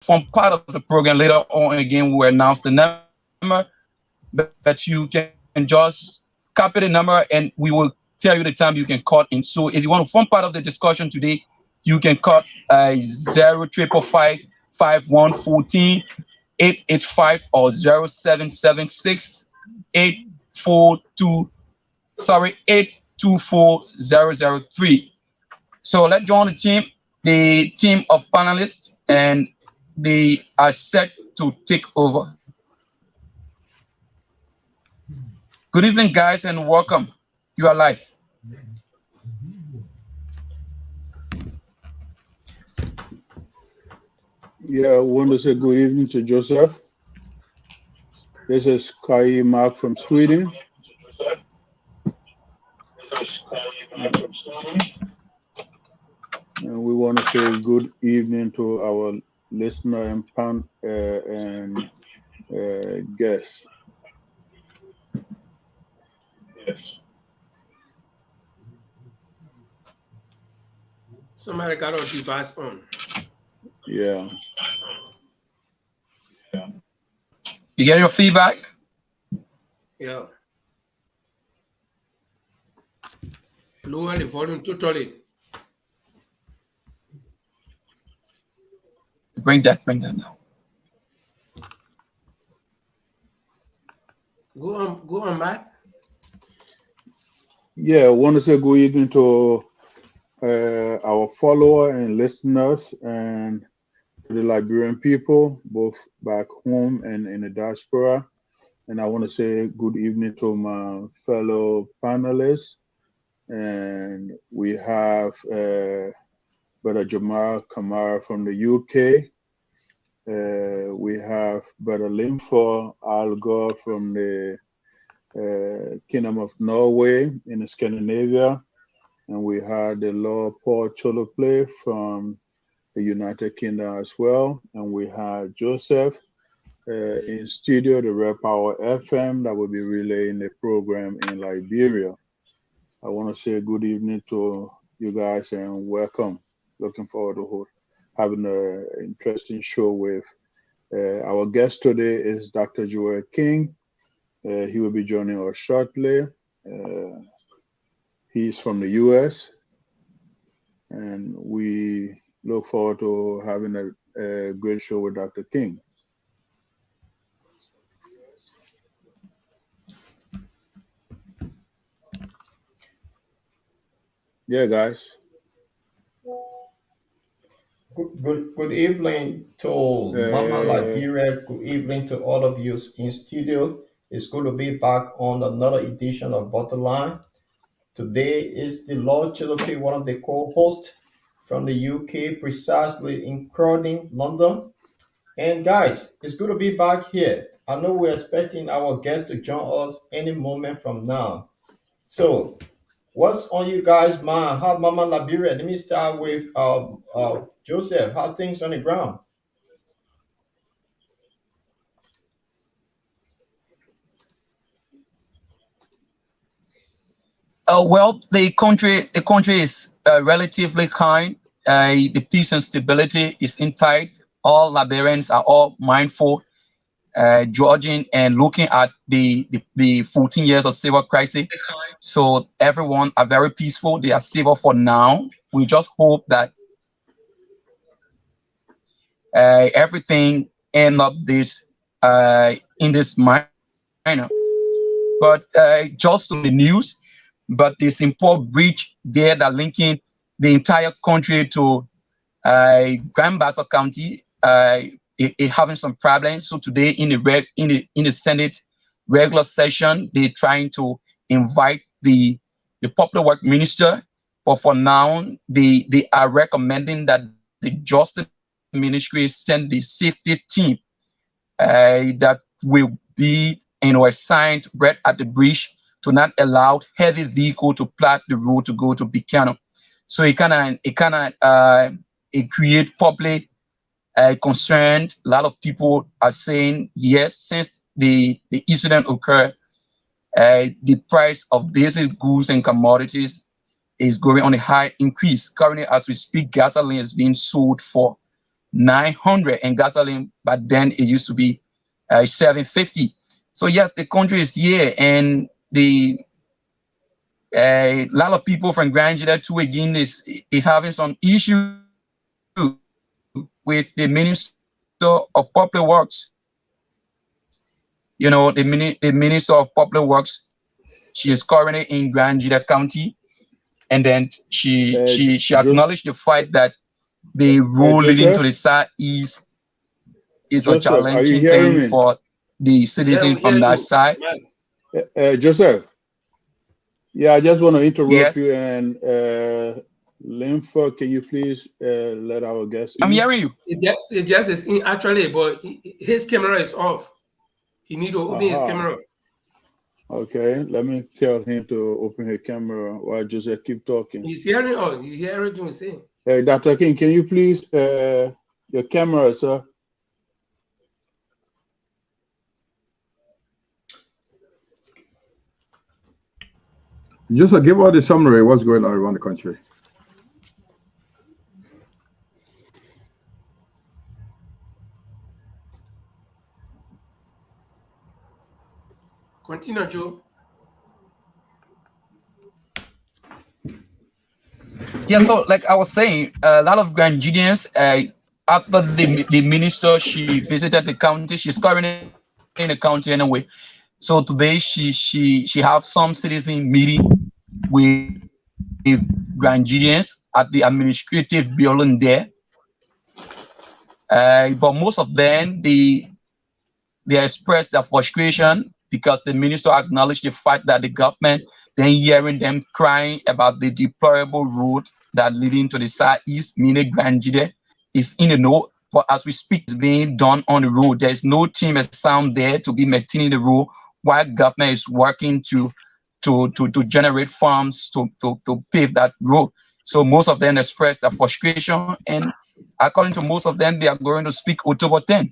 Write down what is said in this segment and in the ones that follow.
form part of the program later on, again, we'll announce the number, but you can just copy the number and we will tell you the time you can call in. So if you want to form part of the discussion today, you can call 0555114 or 0776 842 824003. So let's join the team of panelists, and they are set to take over. Good evening, guys, and welcome. You are live. Yeah, I want to say good evening to Joseph. This is Kai Mark from Sweden. And we want to say good evening to our listener and guests. Yes. Somebody got our device on. Yeah. You get your feedback? Yeah. Lower the volume totally. Bring that now. Go on, Matt. Yeah, I want to say good evening to our follower and listeners and to the Liberian people, both back home and in the diaspora. And I want to say good evening to my fellow panelists. And we have Brother Jamal Kamara from the UK. We have Brother Limfor Algor from the Kingdom of Norway in Scandinavia. And we had the Lord Paul Cholople from the United Kingdom as well. And we had Joseph in studio, the Red Power FM, that will be relaying the program in Liberia. I want to say good evening to you guys and welcome. Looking forward to having an interesting show with our guest today is Dr. Joel King. He will be joining us shortly. He's from the US, and we look forward to having a great show with Dr. King. Yeah, guys. Good evening to Mama Liberia. Good evening to all of you in studio. It's good to be back on another edition of Bottom Line. Today is the Lord Chilope, one of the co-hosts from the UK, precisely in Croydon, London. And guys, it's good to be back here. I know we're expecting our guests to join us any moment from now. So, what's on you guys' mind? How Mama Liberia? Let me start with Joseph. How things on the ground? Well, the country is relatively kind. The peace and stability is intact. All Liberians are all mindful, judging and looking at the 14 years of civil crisis. So everyone are very peaceful. They are civil for now. We just hope that everything end up in this manner. But just on the news, but this import bridge there that linking the entire country to Grand Bassa County, it having some problems. So today in the Senate regular session, they're trying to invite the public work minister. For now, they are recommending that the Justice Ministry send the safety team that will be assigned right at the bridge to not allow heavy vehicle to plow the road to go to Bikano. So it create public concern. A lot of people are saying yes, since the incident occurred, the price of basic goods and commodities is going on a high increase. Currently, as we speak, gasoline is being sold for 900, and gasoline, but then it used to be 750. So yes, the country is here, and a lot of people from Granjida too again is having some issue with the Minister of Public Works. You know, the Minister of Public Works, she is currently in Granjida County, and then she acknowledged the fact that the road leading to the southeast is a challenging thing for the citizens from that side. Joseph, yeah, I just want to interrupt you, and Lympha, can you please let our guest in? I'm hearing you. The guest is in actually, but his camera is off. He need to open his camera. Okay, let me tell him to open his camera while Joseph keep talking. He's hearing all. You hear everything he's saying. Hey, Dr. King, can you please your camera, sir? Just to give out the summary of what's going on around the country. Continue, Joe. Yeah, so like I was saying, a lot of Granjidians, after the minister, she visited the county. She's currently in the county anyway. So today she have some citizen meeting with Granjidians at the administrative building there. But most of them, they expressed their frustration because the minister acknowledged the fact that the government, then hearing them crying about the deplorable road that leading to the southeast, meaning Granjide is in the know. But as we speak, it's being done on the road. There is no team assigned there to be maintaining the road while government is working to generate funds to pave that road. So most of them expressed their frustration, and according to most of them, they are going to speak October 10.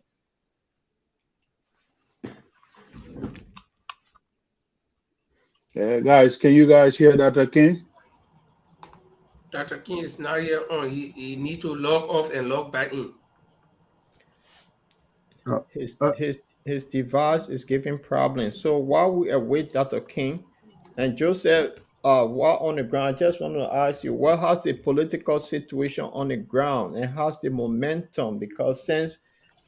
Guys, can you guys hear Dr. King? Dr. King is not here on. He need to log off and log back in. His device is giving problems. So while we await Dr. King and Joseph, while on the ground, I just want to ask you, what has the political situation on the ground and how's the momentum? Because since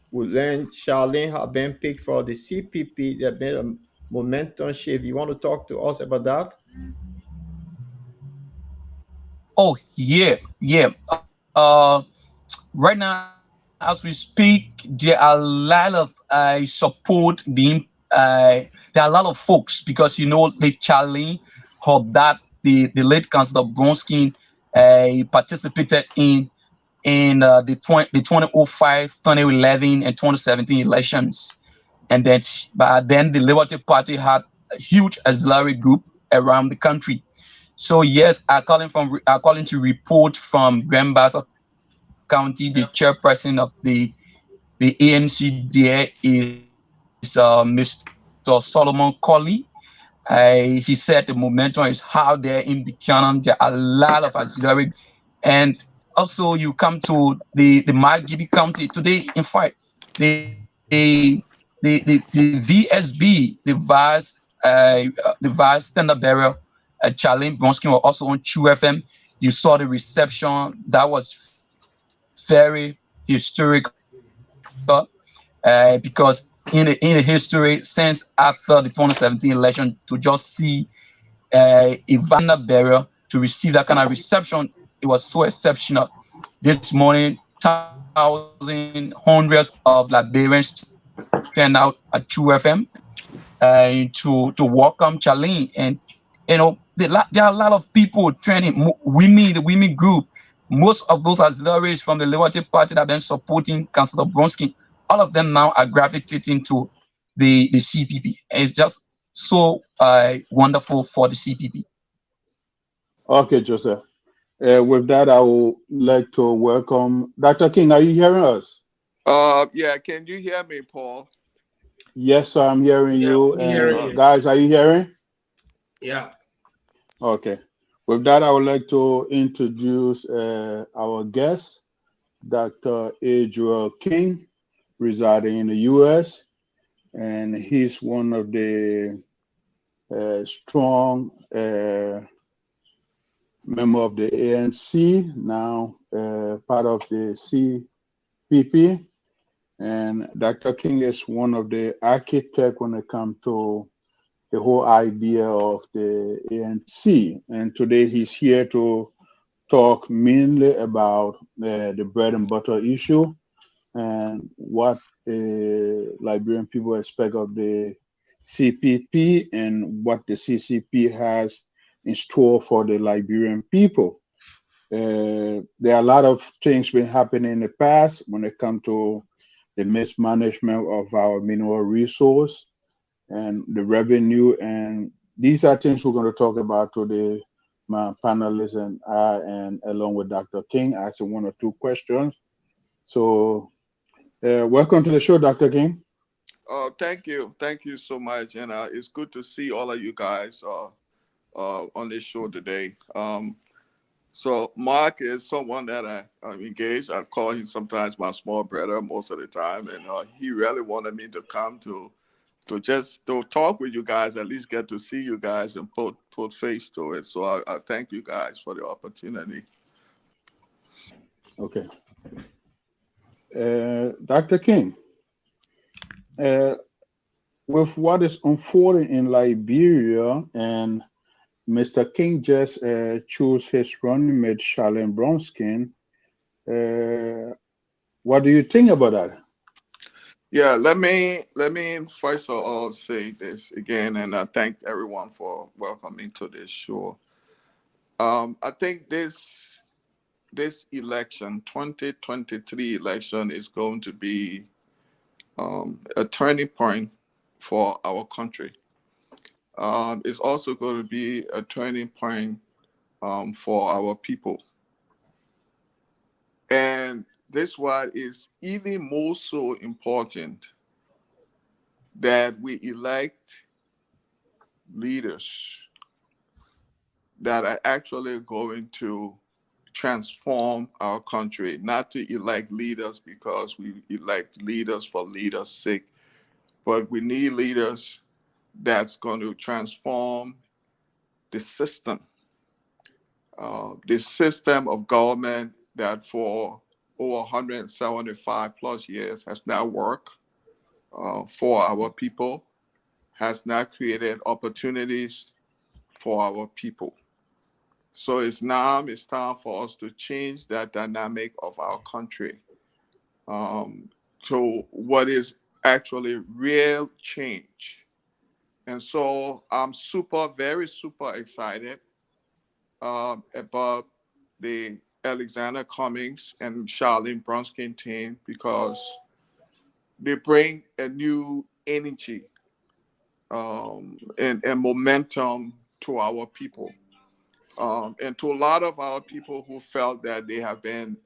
we learned Charlene had been picked for the CPP, there's been a momentum shift. You want to talk to us about that? Oh yeah. Right now, as we speak, there are a lot of support being. There are a lot of folks because you know the Charlene, how that the late Councillor Bronsky participated in the 2005, 2011, and 2017 elections, and then the Liberty Party had a huge auxiliary group around the country. So yes, I calling to report from Grand Bassa County. The chairperson of the ANC there is Mr. Solomon Colley. He said the momentum is how there in Buchanan. There are a lot of auxiliary, and also you come to the Margibi County today. In fact, the VSB, the vice standard bearer, Charlene Bronsky, was also on True FM. You saw the reception that was very historic because in the history since after the 2017 election, to just see Ivana Bearer to receive that kind of reception, it was so exceptional. This morning, hundreds of Liberians turned out at True FM to welcome Charlene, and you know there are a lot of people training the women group. Most of those auxiliaries from the Liberty Party that have been supporting Councillor Bronsky, all of them now are gravitating to the CPP. It's just so wonderful for the CPP. Okay, Joseph. With that, I would like to welcome Dr. King. Are you hearing us? Yeah. Can you hear me, Paul? Yes, sir, I'm hearing you. And guys, are you hearing? Yeah. Okay. With that, I would like to introduce our guest, Dr. Adriel King, residing in the U.S., and he's one of the strong member of the ANC, now part of the CPP. And Dr. King is one of the architects when it comes to the whole idea of the ANC. And today he's here to talk mainly about the bread and butter issue and what Liberian people expect of the CPP and what the CCP has in store for the Liberian people. There are a lot of things been happening in the past when it comes to the mismanagement of our mineral resource and the revenue, and these are things we're going to talk about today, my panelists and I, and along with Dr. King, asking one or two questions. So welcome to the show, Dr. King. Thank you. Thank you so much. And it's good to see all of you guys on this show today. So Mark is someone that I'm engaged. I call him sometimes my small brother most of the time. And he really wanted me to come to just to talk with you guys, at least get to see you guys and put face to it. So I thank you guys for the opportunity. Okay. Dr. King, with what is unfolding in Liberia, and Mr. King just chose his running mate, Charlene Bronskin, what do you think about that? Yeah, let me first of all say this again, and I thank everyone for welcoming to this show. I think this election, 2023 election, is going to be a turning point for our country. It's also going to be a turning point for our people. And this one is even more so important that we elect leaders that are actually going to transform our country, not to elect leaders because we elect leaders for leaders' sake, but we need leaders that's going to transform the system of government that for over 175 plus years has not worked for our people, has not created opportunities for our people. So it's time for us to change that dynamic of our country to what is actually real change. And so I'm very super excited about the Alexander Cummings and Charlene Bronskin team because they bring a new energy and momentum to our people. And to a lot of our people who felt that they have been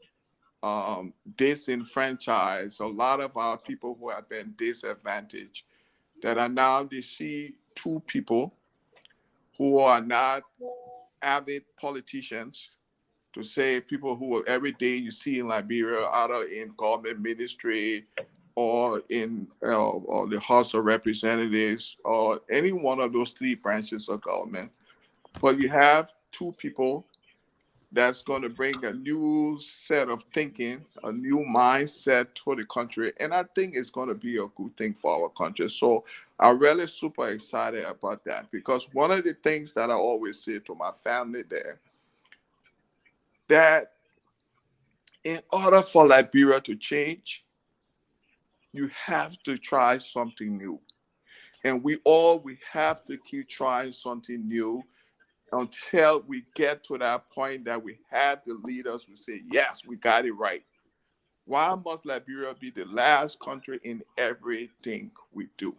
disenfranchised, a lot of our people who have been disadvantaged, that are now they see two people who are not avid politicians, to say people who every day you see in Liberia, either in government ministry or in or the House of Representatives or any one of those three branches of government. But you have two people that's going to bring a new set of thinking, a new mindset to the country. And I think it's going to be a good thing for our country. So I'm really super excited about that because one of the things that I always say to my family there, that in order for Liberia to change, you have to try something new. And we have to keep trying something new until we get to that point that we have the leaders who say, yes, we got it right. Why must Liberia be the last country in everything we do?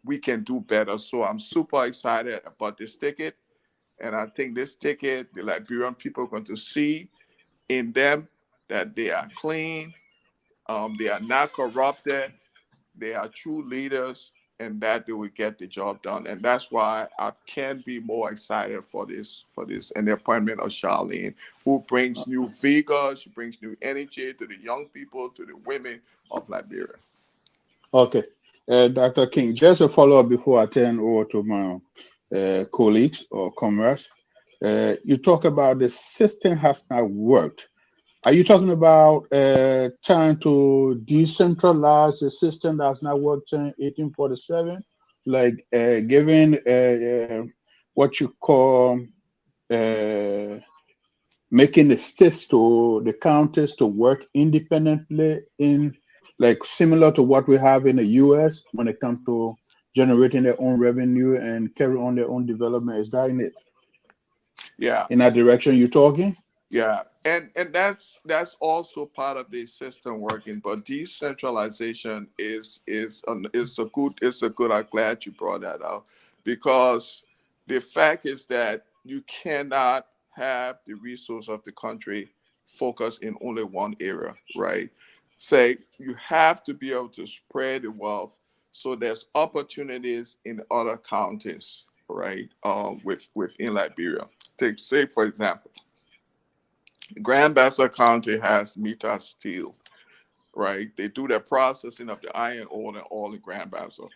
We can do better. So I'm super excited about this ticket. And I think this ticket, the Liberian people are going to see in them that they are clean, they are not corrupted, they are true leaders, and that they will get the job done. And that's why I can't be more excited for this and the appointment of Charlene, who brings new vigor, she brings new energy to the young people, to the women of Liberia. Okay. Dr. King, just a follow-up before I turn over to my colleagues or comrades. You talk about the system has not worked. Are you talking about trying to decentralize the system that's not worked in 1847? Like giving what you call making the states to the counties to work independently in like similar to what we have in the US when it comes to generating their own revenue and carry on their own development? Is that in it? Yeah. In that direction you're talking? Yeah, and that's also part of the system working. But decentralization is a good. I'm glad you brought that up, because the fact is that you cannot have the resource of the country focus in only one area, right? Say you have to be able to spread the wealth so there's opportunities in other counties, right? Within Liberia. Say for example, Grand Bassa County has Mita Steel, right? They do the processing of the iron ore and oil in Grand Bassa,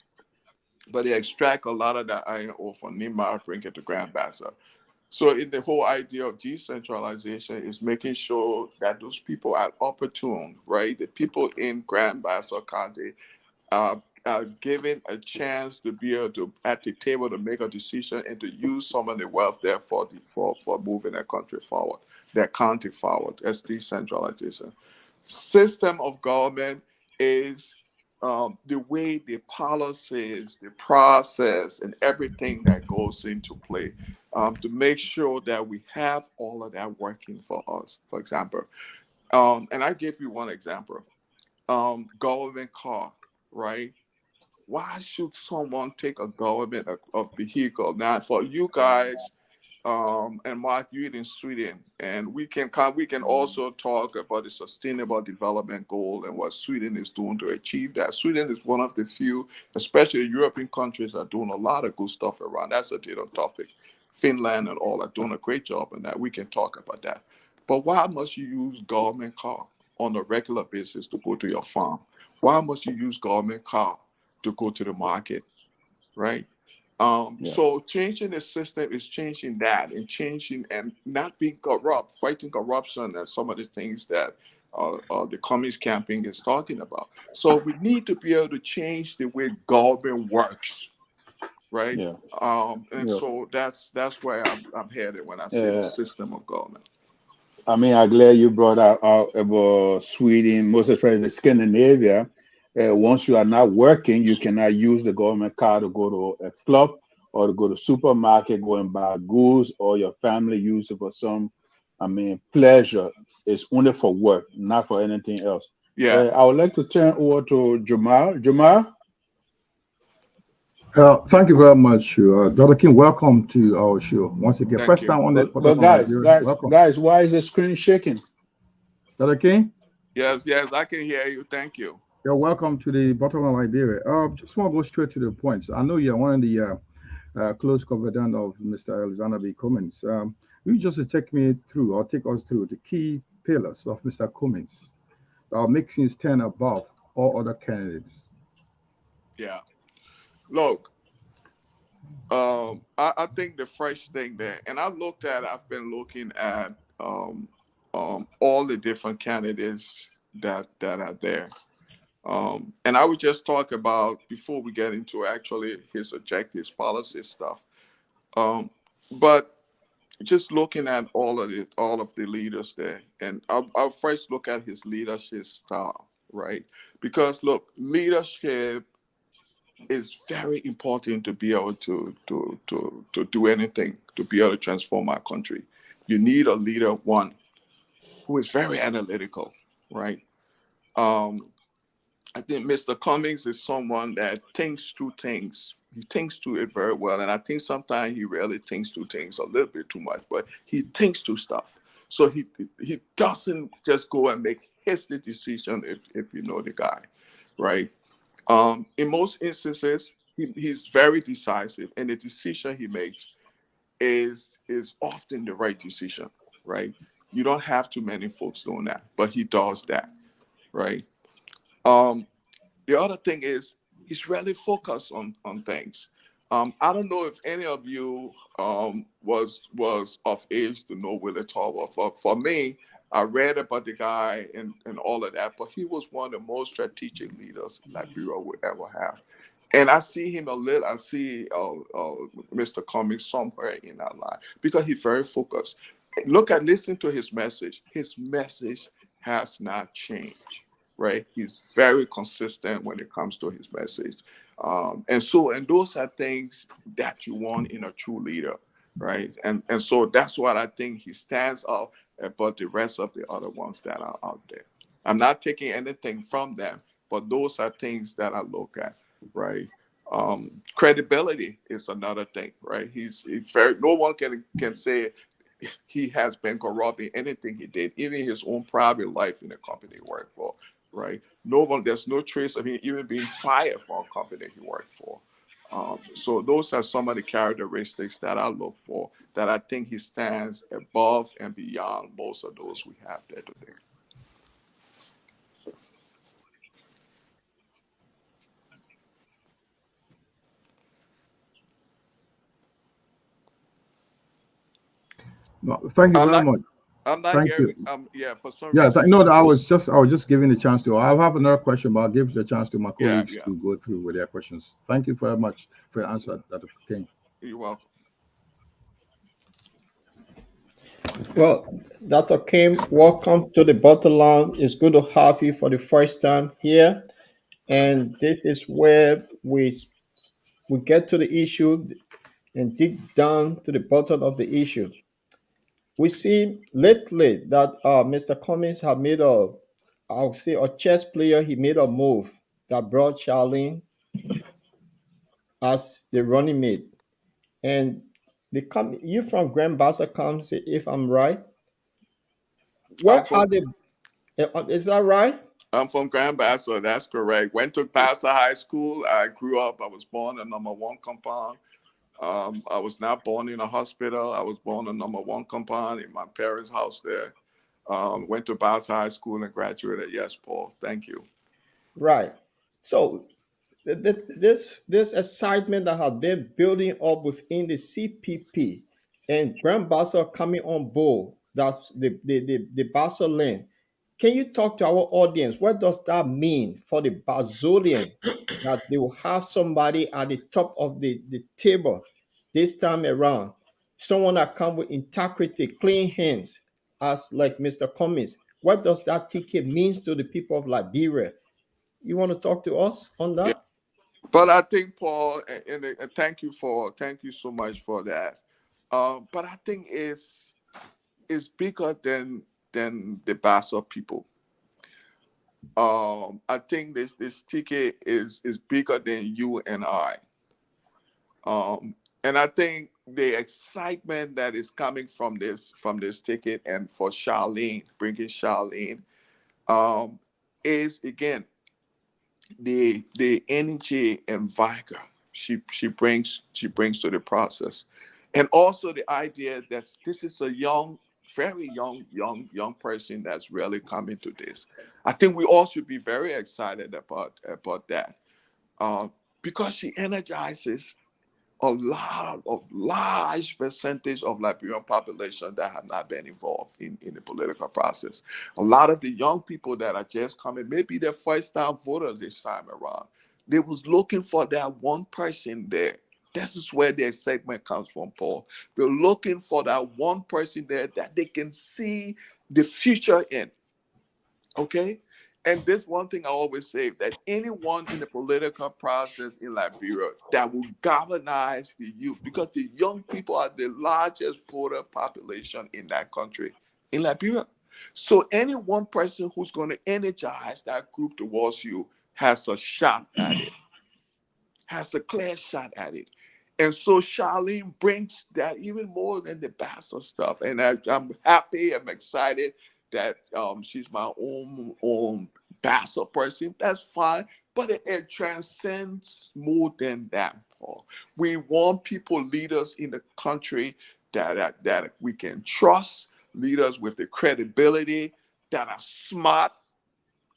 but they extract a lot of that iron ore from Nima, bring it to Grand Bassa. So in the whole idea of decentralization is making sure that those people are opportune, right? The people in Grand Bassa County are given a chance to be able to at the table to make a decision and to use some of the wealth there for moving their country forward, their county forward. That's decentralization. System of government is the way the policies, the process, and everything that goes into play to make sure that we have all of that working for us. For example, and I give you one example, government car, right? Why should someone take a government a vehicle? Now, for you guys, and Mark, you're in Sweden, and we can also talk about the sustainable development goal and what Sweden is doing to achieve that. Sweden is one of the few, especially European countries, are doing a lot of good stuff around. That's a different topic. Finland and all are doing a great job in that. We can talk about that. But why must you use government car on a regular basis to go to your farm? Why must you use government car to go to the market, right? So changing the system is changing that and changing and not being corrupt, fighting corruption and some of the things that the Cummings campaign is talking about. So we need to be able to change the way government works, right? So that's where I'm headed when I say the system of government. I mean, I'm glad you brought out about Sweden, most especially Scandinavia. Once you are not working, you cannot use the government card to go to a club or to go to supermarket, go and buy goods, or your family use it for some, pleasure. It's only for work, not for anything else. Yeah. I would like to turn over to Jamal. Jamal? Thank you very much, Dr. King. Welcome to our show once again. Thank First you. time on the But guys, why is the screen shaking? Dr. King? Yes, I can hear you. Thank you. You're welcome to the Bottom Line Liberia. Just want to go straight to the points. I know you're one of the close confidant of Mr. Alexander B. Cummings. You just take me through or take us through the key pillars of Mr. Cummings that makes him stand above all other candidates. Yeah. Look, I think the first thing there, and I've been looking at all the different candidates that are there. And I would just talk about, before we get into actually his objectives, policy stuff. But just looking at all of the leaders there, and I'll first look at his leadership style, right? Because look, leadership is very important to be able to do anything, to be able to transform our country. You need a leader, one, who is very analytical, right? I think Mr. Cummings is someone that thinks through things. He thinks through it very well. And I think sometimes he really thinks through things a little bit too much, but he thinks through stuff. So he doesn't just go and make hasty decision if you know the guy, right? In most instances, he's very decisive, and the decision he makes is often the right decision, right? You don't have too many folks doing that, but he does that, right? Um, the other thing is he's really focused on things. I don't know if any of you was of age to know Willie Tolbert. For me, I read about the guy and all of that, but he was one of the most strategic leaders Liberia would ever have. And I see him a little. I see Mr. Cummings somewhere in our life because he's very focused. Listen to his message. His message has not changed, right? He's very consistent when it comes to his message. And those are things that you want in a true leader, right? And so that's what I think he stands out above the rest of the other ones that are out there. I'm not taking anything from them, but those are things that I look at, right? Credibility is another thing, right? He's very, no one can say he has been corrupt in anything he did, even his own private life in the company he worked for, right? There's no trace of him even being fired from a company he worked for. So those are some of the characteristics that I look for, that I think he stands above and beyond most of those we have there today. No, thank you very much. I'm not Thank hearing. you. Yeah, for some Yeah, reason. no, I was just giving the chance to. I'll have another question, but I'll give the chance to my colleagues Yeah. to go through with their questions. Thank you very much for your answer, Dr. King. You're welcome. Well, Dr. Kim, welcome to the Bottom Line. It's good to have you for the first time here. And this is where we get to the issue and dig down to the bottom of the issue. We see lately that Mr. Cummings have made I'll say a chess player, he made a move that brought Charlene as the running mate. And you from Grand Bassa comes, if I'm right. Where are they? Is that right? I'm from Grand Bassa. That's correct. Went to Bassa High School. I grew up. I was born in number 1 compound. I was not born in a hospital. I was born in number 1 compound in my parents' house there. Went to Bassa High School and graduated. Yes, Paul. Thank you. Right. So this excitement that has been building up within the CPP and Grand Bassa coming on board, that's the Bassa land. Can you talk to our audience? What does that mean for the Basolian, that they will have somebody at the top of the table this time around? Someone that come with integrity, clean hands, as like Mr. Cummings. What does that ticket means to the people of Liberia? You want to talk to us on Yeah. that? But I think, Paul, and thank you so much for that. But I think it's bigger than the Bassa people. I think this ticket is bigger than you and I. And I think the excitement that is coming from this ticket, and for Charlene, bringing Charlene, is again the energy and vigor she brings to the process, and also the idea that this is a very young person that's really coming to this. I think we all should be very excited about that, because she energizes a large percentage of Liberian population that have not been involved in the political process. A lot of the young people that are just coming, maybe their first time voters this time around, they was looking for that one person there. This is where their segment comes from, Paul. They're looking for that one person there that they can see the future in. Okay? And this one thing I always say, that anyone in the political process in Liberia that will galvanize the youth, because the young people are the largest voter population in that country, in Liberia. So any one person who's going to energize that group towards you has a shot at it, has a clear shot at it. And so Charlene brings that even more than the Bassa stuff. And I'm happy, I'm excited that she's my own Bassa person. That's fine. but it transcends more than that, Paul. We want people, leaders in the country that we can trust, leaders with the credibility, that are smart.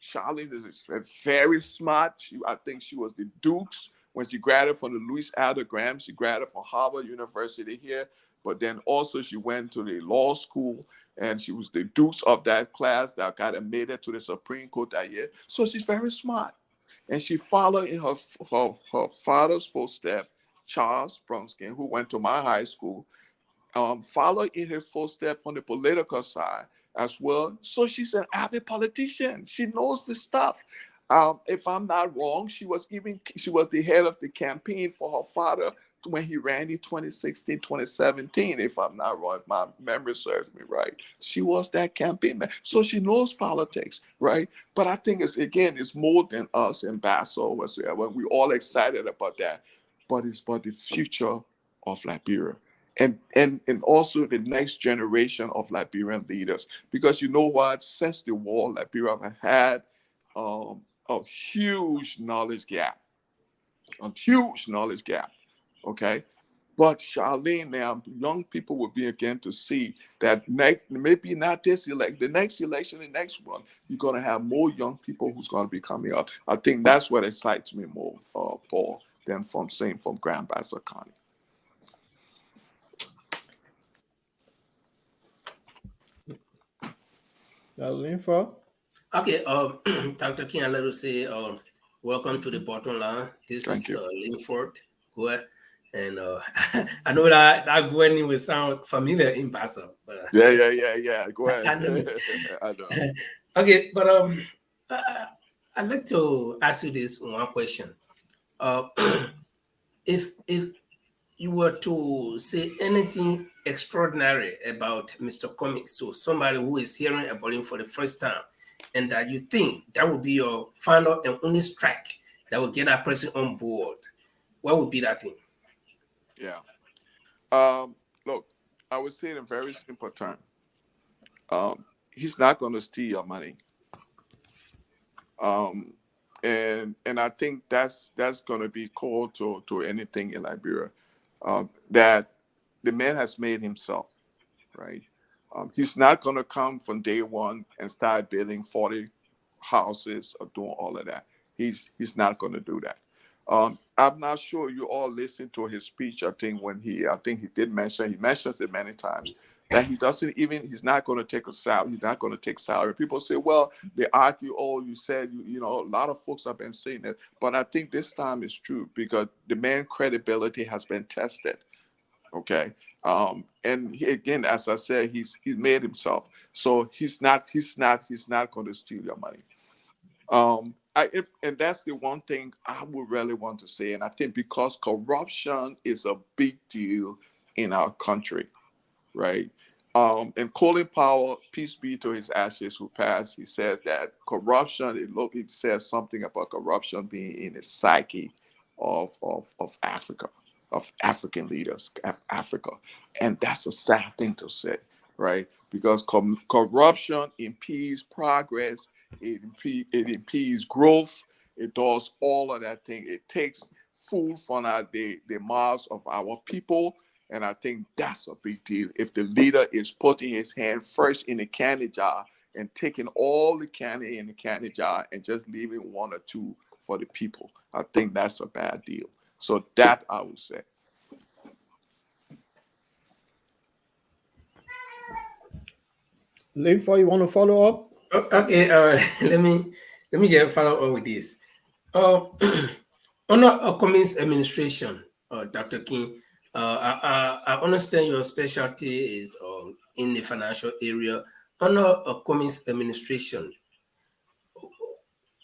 Charlene is very smart. I think she was the Dukes when she graduated from the Louis Alder Graham. She graduated from Harvard University here, but then also she went to the law school, and she was the Dukes of that class that got admitted to the Supreme Court that year. So she's very smart, and she followed in her father's footsteps, Charles Bronskin, who went to my high school, followed in her footsteps on the political side as well. So she's an avid politician. She knows the stuff. If I'm not wrong, she was the head of the campaign for her father when he ran in 2016, 2017. If I'm not wrong, if my memory serves me right, she was that campaign man. So she knows politics, right? But I think it's more than us and Basso. We're all excited about that, but it's about the future of Liberia. And also the next generation of Liberian leaders. Because you know what? Since the war, Liberia have had a huge knowledge gap. Okay? But Charlene, now young people will begin to see that maybe not this election, the next election, the next one, you're going to have more young people who's going to be coming up. I think that's what excites me more, Paul, than from Grand Bassa County. Linford? Okay, Dr. King, let me say welcome to the Bottom Line. This Thank is you. Linford. Go ahead. And I know that Gwen will sound familiar in Basso. Yeah. Go ahead. I know. I know. Okay, but I'd like to ask you this one question. If you were to say anything extraordinary about Mr. Cummings, so somebody who is hearing about him for the first time, and that you think that would be your final and only strike that would get that person on board, what would be that thing? Yeah. Look, I would say in a very simple term. He's not going to steal your money. And I think that's going to be core to anything in Liberia. That the man has made himself, right? He's not going to come from day one and start building 40 houses or doing all of that. He's not going to do that. I'm not sure you all listened to his speech. I think he did mention, he mentions it many times, that he's not going to take a salary. He's not going to take salary. People say, well, they argue, you said, a lot of folks have been saying it. But I think this time it's true because the man's credibility has been tested. Okay. And again, as I said, he's made himself. So he's not going to steal your money. And that's the one thing I would really want to say. And I think because corruption is a big deal in our country, right? And Colin Powell, peace be to his ashes, who passed, he says that corruption, it says something about corruption being in the psyche of Africa, of African leaders, of Africa. And that's a sad thing to say, right? Because corruption impedes progress, it impedes growth, it does all of that thing. It takes food from the mouths of our people. And I think that's a big deal. If the leader is putting his hand first in the candy jar and taking all the candy in the candy jar and just leaving one or two for the people, I think that's a bad deal. So that I would say. Linford, you want to follow up? Okay, let me just follow up with this. Under Cummings administration, Dr. King, I understand your specialty is in the financial area. Under Cummings administration,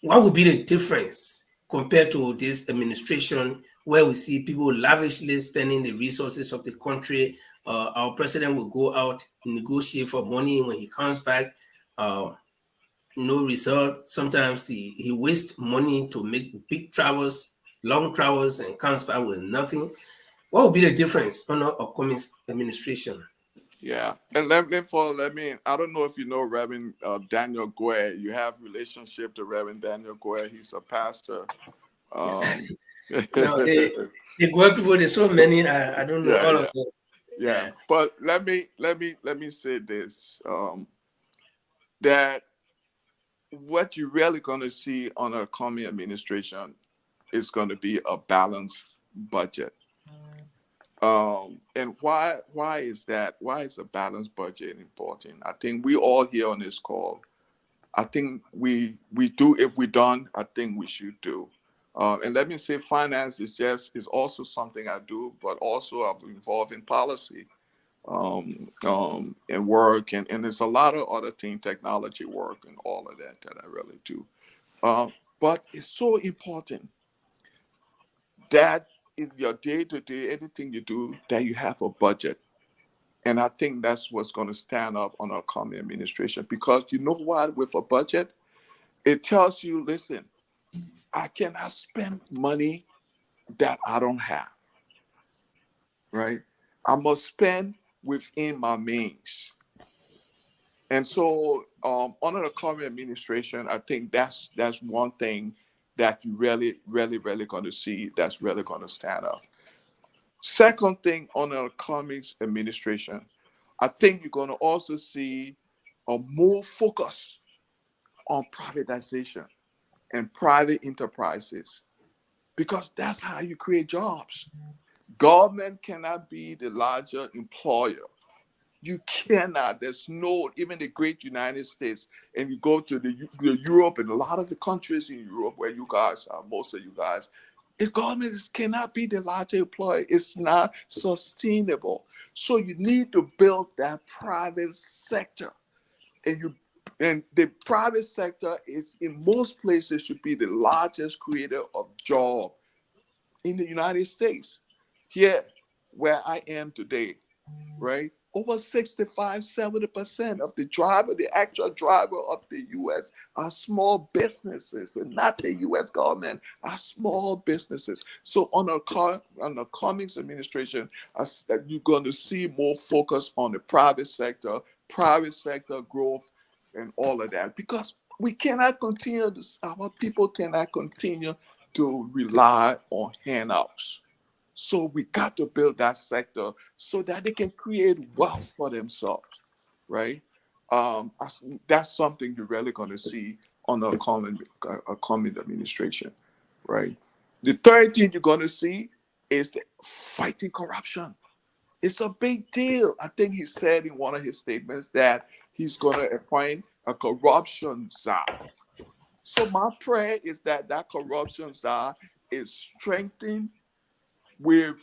what would be the difference compared to this administration where we see people lavishly spending the resources of the country? Our president will go out, negotiate for money. When he comes back, no result. Sometimes he wastes money to make big travels, long travels, and comes back with nothing. What would be the difference under a Cummings administration? Yeah, and let me. I don't know if you know Reverend Daniel Guare. You have relationship to Reverend Daniel Guare. He's a pastor. Um, Now, the Goa people, there's so many, I don't know yeah, all of yeah, them. yeah. But let me say this: that what you're really going to see on a coming administration is going to be a balanced budget. And why is that? Why is a balanced budget important? I think we all here on this call, I think we do. If we don't, I think we should do. And let me say, finance is also something I do, but also I'm involved in policy, and work, and there's a lot of other things, technology work, and all of that I really do. But it's so important that in your day-to-day, anything you do, that you have a budget. And I think that's what's going to stand up on our coming administration. Because you know what, with a budget, it tells you, listen, I cannot spend money that I don't have, right? I must spend within my means. And so under the current administration, I think that's one thing that you really, really, really going to see that's really going to stand up. Second thing, on the Cummings administration, I think you're going to also see a more focus on privatization and private enterprises, because that's how you create jobs. Government cannot be the larger employer. You cannot. There's no, even the great United States, and you go to the Europe and a lot of the countries in Europe where you guys are, most of you guys, government cannot be the larger employer. It's not sustainable. So you need to build that private sector, and the private sector is in most places should be the largest creator of job in the United States. Here, where I am today, right? Over 65, 70% of the actual driver of the US are small businesses, and not the US government, are small businesses. So on the Cummings administration, you're going to see more focus on the private sector growth, and all of that, because we cannot continue our people cannot continue to rely on handouts. So we got to build that sector so that they can create wealth for themselves, right? That's something you're really going to see on a coming administration, right? The third thing you're going to see is the fighting corruption. It's a big deal. I think he said in one of his statements that he's going to appoint a corruption czar. So my prayer is that corruption czar is strengthened with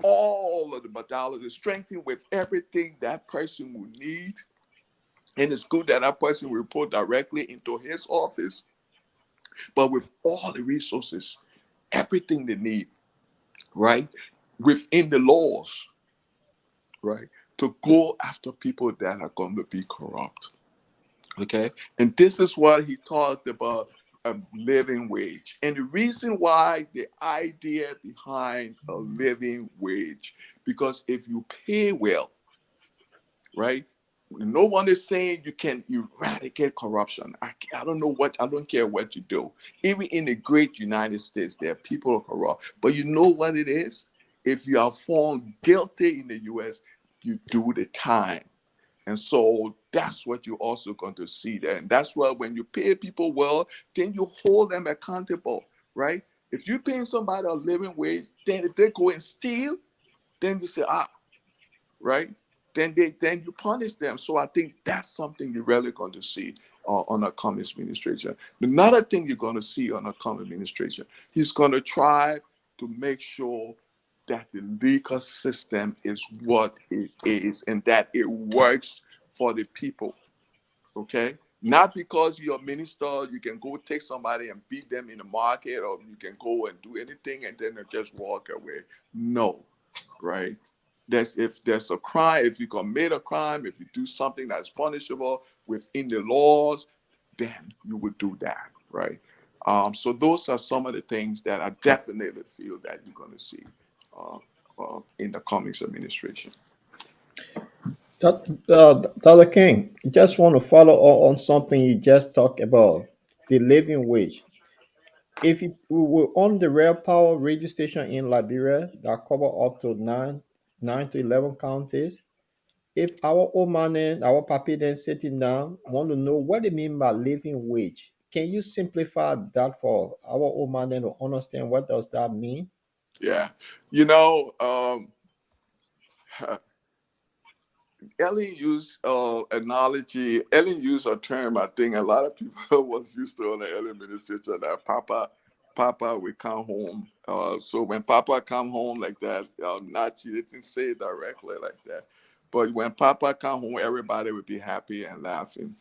all of the modalities, strengthened with everything that person will need. And it's good that that person will report directly into his office, but with all the resources, everything they need, right? Within the laws, right? To go after people that are going to be corrupt. Okay. And this is what he talked about, a living wage. And the reason why, the idea behind a living wage, because if you pay well, right? No one is saying you can eradicate corruption. I don't care what you do. Even in the great United States, there are people who are corrupt. But you know what it is? If you are found guilty in the US, you do the time. And so that's what you're also going to see there. And that's why when you pay people well, then you hold them accountable, right? If you're paying somebody a living wage, then if they go and steal, then you say, right? Then you punish them. So I think that's something you're really going to see on a Cummings administration. Another thing you're going to see on a Cummings administration, he's going to try to make sure that the legal system is what it is and that it works for the people. Okay? Not because you're a minister, you can go take somebody and beat them in the market, or you can go and do anything and then just walk away. No, right? If there's a crime, if you commit a crime, if you do something that's punishable within the laws, then you would do that, right? So those are some of the things that I definitely feel that you're going to see in the Cummings administration. Dr. King, just want to follow on something you just talked about, the living wage. If we were on the Rail Power radio station in Liberia that cover up to nine to 11 counties, if our old man and our papi then sitting down want to know what they mean by living wage, can you simplify that for our old man then to understand what does that mean? Yeah. You know, Ellen used analogy. Ellen used a term I think a lot of people was used to on the early administration, that Papa will come home. So when Papa come home like that, not she didn't say it directly like that, but when Papa come home, everybody would be happy and laughing.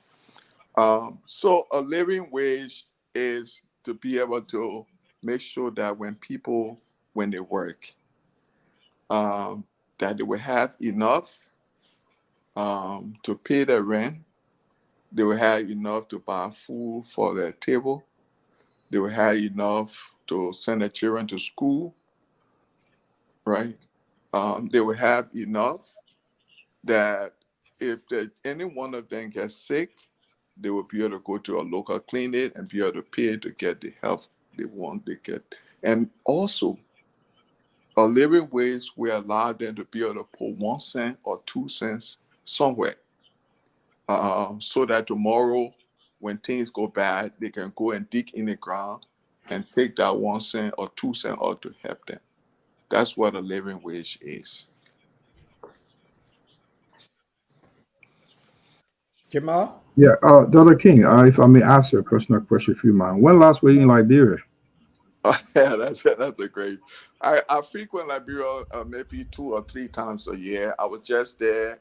So a living wage is to be able to make sure that when people, when they work, um, that they will have enough to pay their rent. They will have enough to buy food for their table. They will have enough to send their children to school, right? They will have enough that if any one of them gets sick, they will be able to go to a local clinic and be able to pay to get the help they want to get. And also, a living wage will allow them to be able to put 1 cent or 2 cents somewhere, so that tomorrow, when things go bad, they can go and dig in the ground and take that 1 cent or 2 cent out to help them. That's what a living wage is. Jamal? Yeah, Dr. King, if I may ask you a personal question, if you mind. When last were you in Liberia? Yeah, that's a great. I frequent Liberia maybe 2 or 3 times a year. I was just there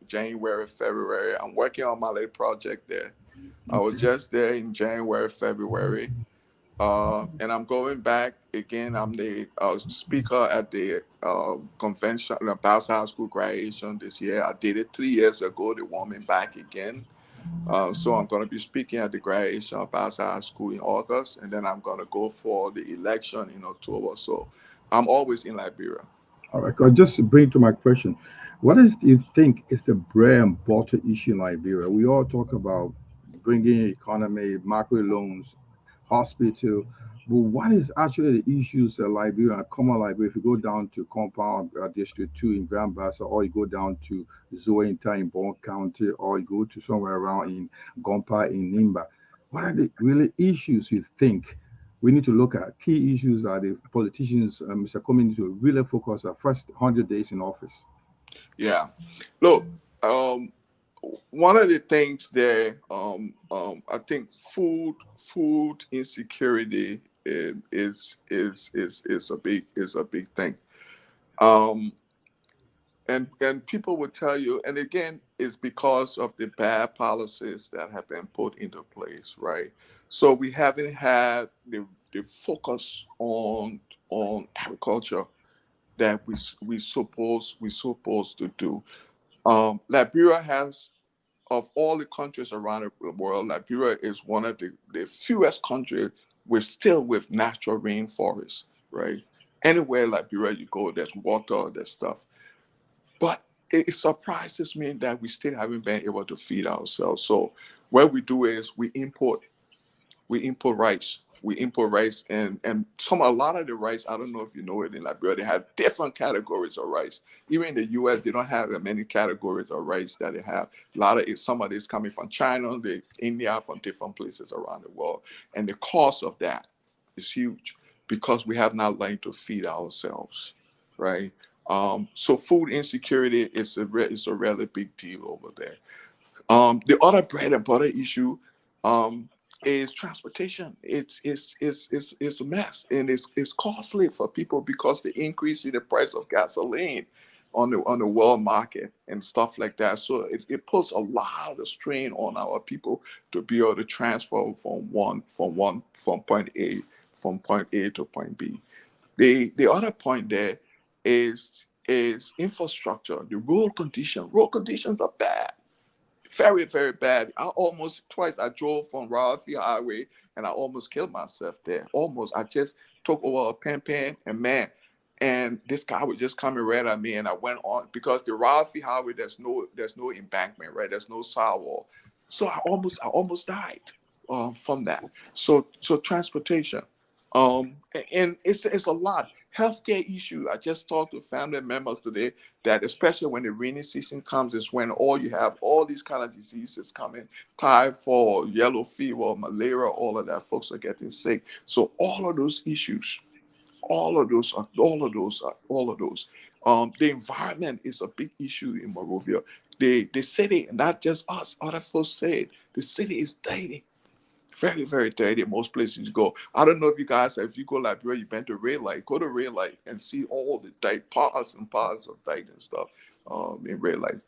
January, February. I'm working on my little project there. I was Okay. just there in January, February. And I'm going back again. I'm the speaker at the convention, the Bouse High School graduation this year. I did it 3 years ago. They want me back again. So I'm going to be speaking at the graduation of Bouse High School in August, and then I'm going to go for the election in October. So I'm always in Liberia. All right. Just to bring to my question, what is do you think is the bread and butter issue in Liberia? We all talk about bringing economy, macro loans, hospital, but what is actually the issues that Liberia, common Liberia, if you go down to Compound District 2 in Grand Bassa, or you go down to Zoenta in Bon County, or you go to somewhere around in Gompa in Nimba, what are the really issues you think we need to look at? Key issues that the politicians, Mr. Cummings, will really focus on first 100 days in office. Yeah. Look, one of the things there, I think food insecurity is a big thing. Um, and people will tell you, and again, it's because of the bad policies that have been put into place, right? So we haven't had the focus on agriculture that we supposed to do. Liberia has, of all the countries around the world, Liberia is one of the fewest countries with natural rainforests, right? Anywhere Liberia you go, there's water, there's stuff. But it surprises me that we still haven't been able to feed ourselves. So what we do is we import rice. We import rice, and a lot of the rice, I don't know if you know it, in Liberia, they have different categories of rice. Even in the US, they don't have that many categories of rice that they have. A lot of it, some of this coming from China, India, from different places around the world. And the cost of that is huge because we have not learned to feed ourselves, right? So food insecurity is a really big deal over there. The other bread and butter issue um, is transportation. It's a mess, and it's costly for people because the increase in the price of gasoline on the world market and stuff like that. So it puts a lot of strain on our people to be able to transfer from point A to point B. The other point there is infrastructure. The road condition. Road conditions are bad, very, very bad. I almost twice I drove from Ralphie Highway and I almost killed myself there. Almost. I just took over a pan and man, And this guy was just coming right at me, and I went on because the Ralphie Highway, there's no embankment, right? There's no sidewalk, so I almost died from that. So transportation, and it's a lot. Healthcare issue. I just talked to family members today that especially when the rainy season comes, is when you have all these kind of diseases coming, typhoid, yellow fever, malaria, all of that. Folks are getting sick. So all of those issues. All of those. The environment is a big issue in Monrovia. The city, not just us, other folks say it, the city is dirty. Very, very dirty. Most places you go. I don't know if you guys, if you go Liberia, you've been to Red Light. Go to Red Light and see all the dirt, parts and parts of dirt and stuff in Red Light.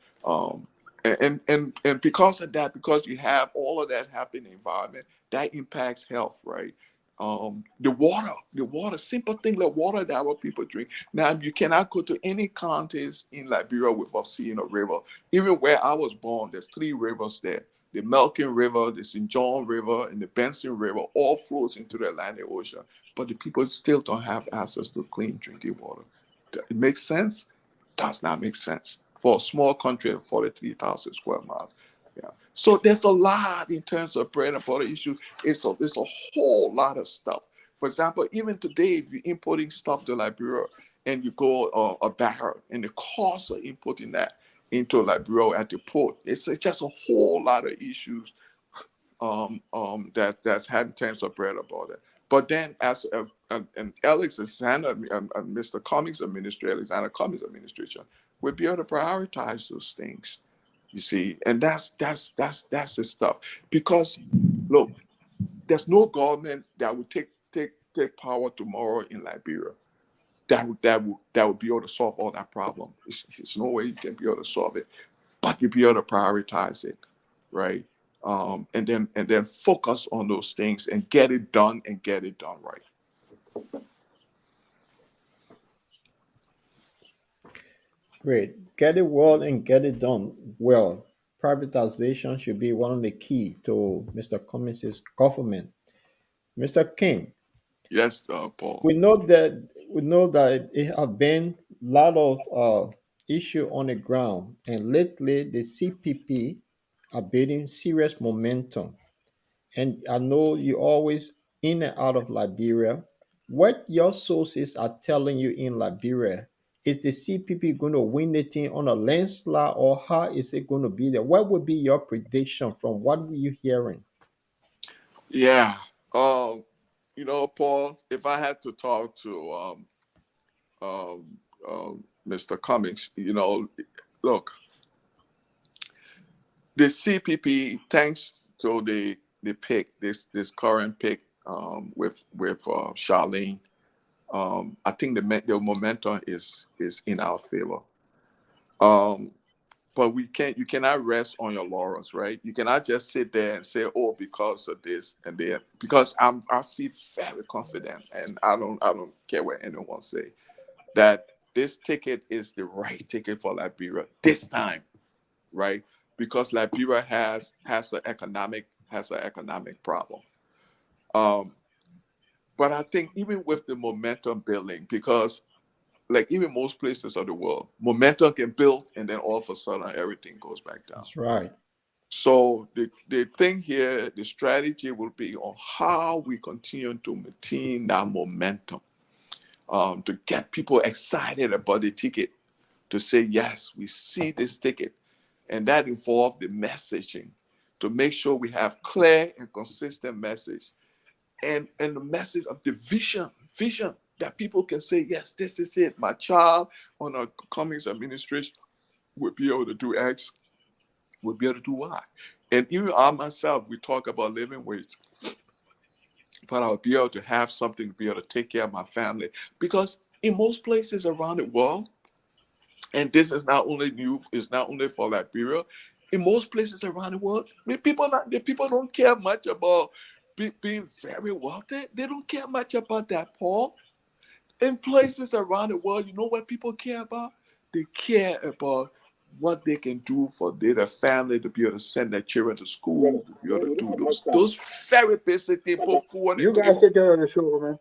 And because of that, because you have all of that happening in the environment, that impacts health, right? The water, simple thing like water that our people drink. Now, you cannot go to any counties in Liberia without seeing a river. Even where I was born, there's 3 rivers there. The Melkin River, the St. John River, and the Benson River all flows into the Atlantic Ocean. But the people still don't have access to clean drinking water. It makes sense? Does not make sense for a small country of 43,000 square miles. Yeah. So there's a lot in terms of bread and butter issues. It's a whole lot of stuff. For example, even today, if you're importing stuff to Liberia and you go a barrel, and the cost of importing that into Liberia at the port, it's just a whole lot of issues that's had in terms of bread and butter. But then, as an Alexander, Mr. Cummings administration, Alexander Cummings administration, will be able to prioritize those things. You see, and that's the stuff. Because look, there's no government that would take power tomorrow in Liberia that would be able to solve all that problem. There's no way you can be able to solve it, but you'll be able to prioritize it, right? And then focus on those things and get it done right. Great. Get it well and get it done well. Privatization should be one of the key to Mr. Cummings' government. Mr. King. Yes, Paul. We know that it have been a lot of issue on the ground, and lately the CPP are building serious momentum. And I know you always in and out of Liberia. What your sources are telling you in Liberia, is the CPP going to win the thing on a landslide, or how is it going to be there? What would be your prediction from what were you hearing? Yeah. Paul, if I had to talk to Mr. Cummings, look, the CPP, thanks to the pick, this current pick with Charlene, I think the momentum is in our favor. But you cannot rest on your laurels, right? You cannot just sit there and say, oh, because of this and that. Because I feel very confident, and I don't care what anyone say, that this ticket is the right ticket for Liberia this time, right? Because Liberia has an economic problem. But I think even with the momentum building, because like even most places of the world, momentum can build and then all of a sudden everything goes back down. That's right. So the thing here, the strategy will be on how we continue to maintain that momentum, to get people excited about the ticket, to say, yes, we see this ticket. And that involves the messaging, to make sure we have clear and consistent message, and the message of the vision that people can say, yes, this is it. My child on a Cummings administration would be able to do X, would be able to do Y. And even I myself, we talk about living wage, but I would be able to have something to be able to take care of my family. Because in most places around the world, and this is not only new, it's not only for Liberia, in most places around the world, the people don't care much about being very wealthy. They don't care much about that, Paul. In places around the world, you know what people care about? They care about what they can do for their family, to be able to send their children to school, to be able to do those very basic things. You guys take care of the show, man.